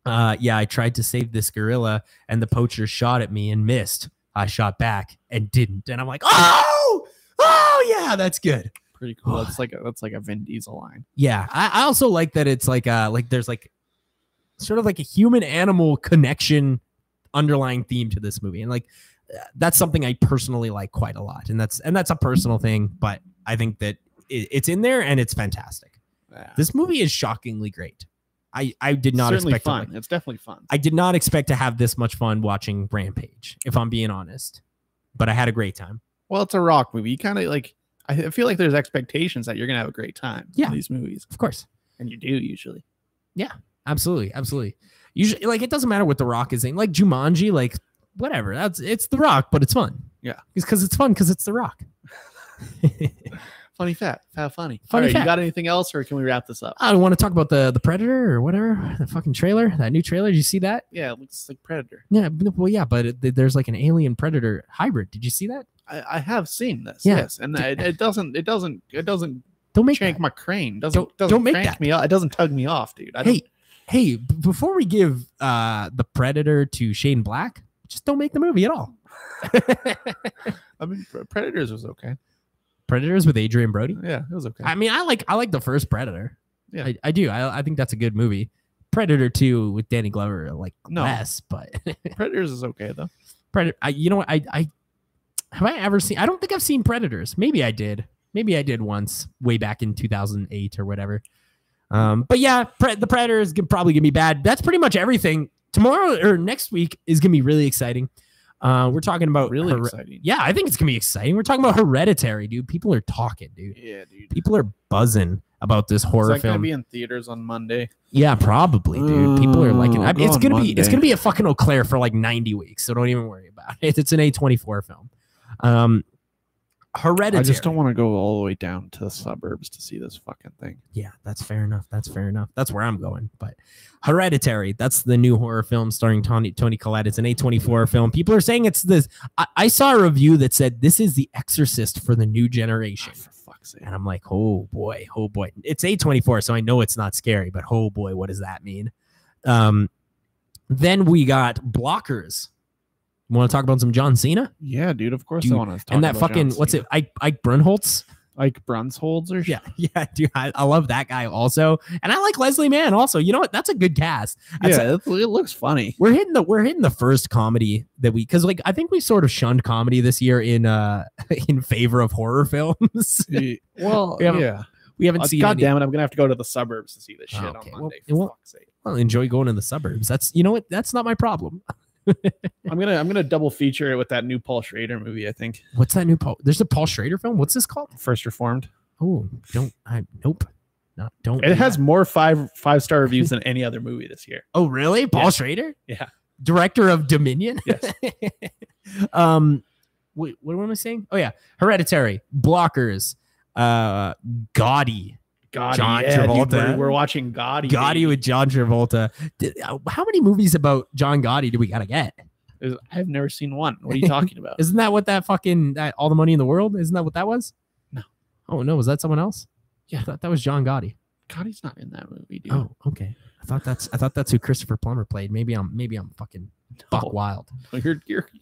Yeah, I tried to save this gorilla and the poacher shot at me and missed. I shot back and didn't. And I'm like, oh yeah, that's good. Pretty cool. That's like a Vin Diesel line. Yeah. I also like that it's like there's like sort of like a human animal connection underlying theme to this movie. And like that's something I personally like quite a lot. And that's a personal thing, but I think that it's in there and it's fantastic. Yeah. This movie is shockingly great. I did not expect fun. It's definitely fun. I did not expect to have this much fun watching Rampage, if I'm being honest. But I had a great time. Well, it's a Rock movie. You kind of like, I feel like there's expectations that you're gonna have a great time in these movies. Of course. And you do usually. Yeah, absolutely. Absolutely. Usually, like, it doesn't matter what The Rock is in. Like Jumanji, like whatever. It's The Rock, but it's fun. Yeah. It's because it's fun because it's The Rock. Funny fact. Funny. Funny All right, fact. you got anything else, or can we wrap this up? I want to talk about the Predator or whatever, the fucking trailer, that new trailer. Did you see that? Yeah, it looks like Predator. Yeah, well, yeah, but there's like an alien Predator hybrid. Did you see that? I have seen this. Yeah. Yes, and it doesn't Don't make shank that. my crane. Don't Doesn't make crank that. me up. It doesn't tug me off, dude. Hey, before we give the Predator to Shane Black, just don't make the movie at all. I mean, Predators was okay. Predators with Adrian Brody. Yeah, it was okay. I mean, I like the first Predator. Yeah. I do. I think that's a good movie. Predator 2 with Danny Glover, like No. less, but Predators is okay though. Predator. You know what? I have I ever seen? I don't think I've seen Predators. Maybe I did. Maybe I did once, way back in 2008 or whatever. But yeah, the Predator is probably gonna be bad. That's pretty much everything. Tomorrow or next week is gonna be really exciting. We're talking about Really exciting. Yeah, I think it's gonna be exciting. We're talking about Hereditary, dude. People are talking, dude. Yeah, dude. People are buzzing about this horror Is that gonna film. be in theaters on Monday? Yeah, probably, dude. People are liking it. I mean, I'll go on it's gonna be a fucking Eau Claire for like 90 weeks, so don't even worry about it. It's an A24 film. Hereditary. I just don't want to go all the way down to the suburbs to see this fucking thing. Yeah, that's fair enough. That's fair enough. That's where I'm going. But Hereditary, that's the new horror film starring Tony Collette. It's an A24 film. People are saying it's this. I saw a review that said this is the Exorcist for the new generation. Oh, for fuck's sake. And I'm like, oh boy. It's A24, so I know it's not scary, but oh boy, what does that mean? Then we got Blockers. You want to talk about some John Cena? Yeah, dude. Of course Dude, I want to talk and that about fucking, John what's Cena. it? Ike Brunholtz? Like Brunsholds or Yeah, dude. I love that guy also. And I like Leslie Mann also. You know what? That's a good cast. Yeah, it looks funny. We're hitting the first comedy that we, because like I think we sort of shunned comedy this year in favor of horror films. Well, we haven't seen God any. damn it, I'm gonna have to go to the suburbs to see this shit Okay, on Monday. well, For fuck's sake. Well, enjoy going to the suburbs. That's, you know what? That's not my problem. I'm gonna double feature it with that new Paul Schrader movie. I think What's that new Paul? There's a Paul Schrader film. What's this called? First Reformed. Oh, nope. Don't. It has more five-star reviews than any other movie this year. Oh, really? Paul Yeah. Schrader? Yeah. Director of Dominion? Yes. Wait, what am I saying? Oh yeah. Hereditary, Blockers, Gotti. Gotti, John yeah, dude, Travolta. we're watching Gotti. Gotti baby. with John Travolta. How many movies about John Gotti do we gotta get? I've never seen one. What are you talking about? Isn't that what that All the Money in the World? Isn't that what that was? No. Oh no, was that someone else? Yeah, I thought that was John Gotti. Gotti's not in that movie, dude. Oh, okay. I thought that's who Christopher Plummer played. Maybe I'm fucking buck wild.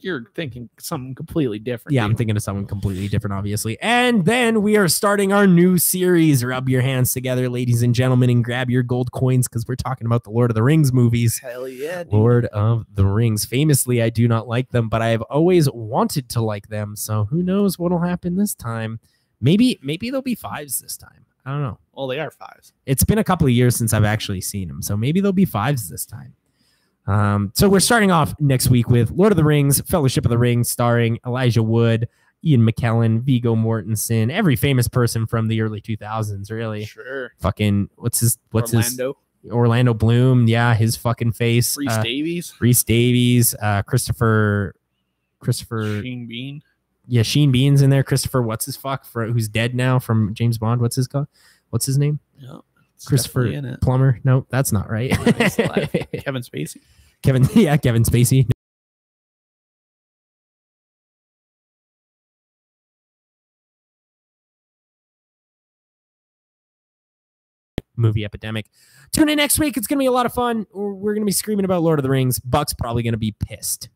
You're thinking something completely different. Yeah, I'm dude. thinking of someone completely different, obviously. And then we are starting our new series. Rub your hands together, ladies and gentlemen, and grab your gold coins because we're talking about the Lord of the Rings movies. Hell yeah, dude. Lord of the Rings. Famously, I do not like them, but I have always wanted to like them. So who knows what'll happen this time? Maybe there'll be 5s this time. I don't know. Well, they are 5s. It's been a couple of years since I've actually seen them, so maybe there'll be 5s this time. So we're starting off next week with Lord of the Rings, Fellowship of the Ring, starring Elijah Wood, Ian McKellen, Viggo Mortensen, every famous person from the early 2000s, really. Sure. Fucking what's Orlando. his Orlando Bloom? Yeah, his fucking face. Reese Davies. Reese Davies, Christopher. Sheen Bean. Yeah, Sheen Bean's in there. Christopher, who's dead now from James Bond. What's his name? Yeah. Christopher In it. Plummer. No, that's not right. Kevin Spacey. Kevin Spacey. Movie Epidemic. Tune in next week. It's going to be a lot of fun. We're going to be screaming about Lord of the Rings. Buck's probably going to be pissed.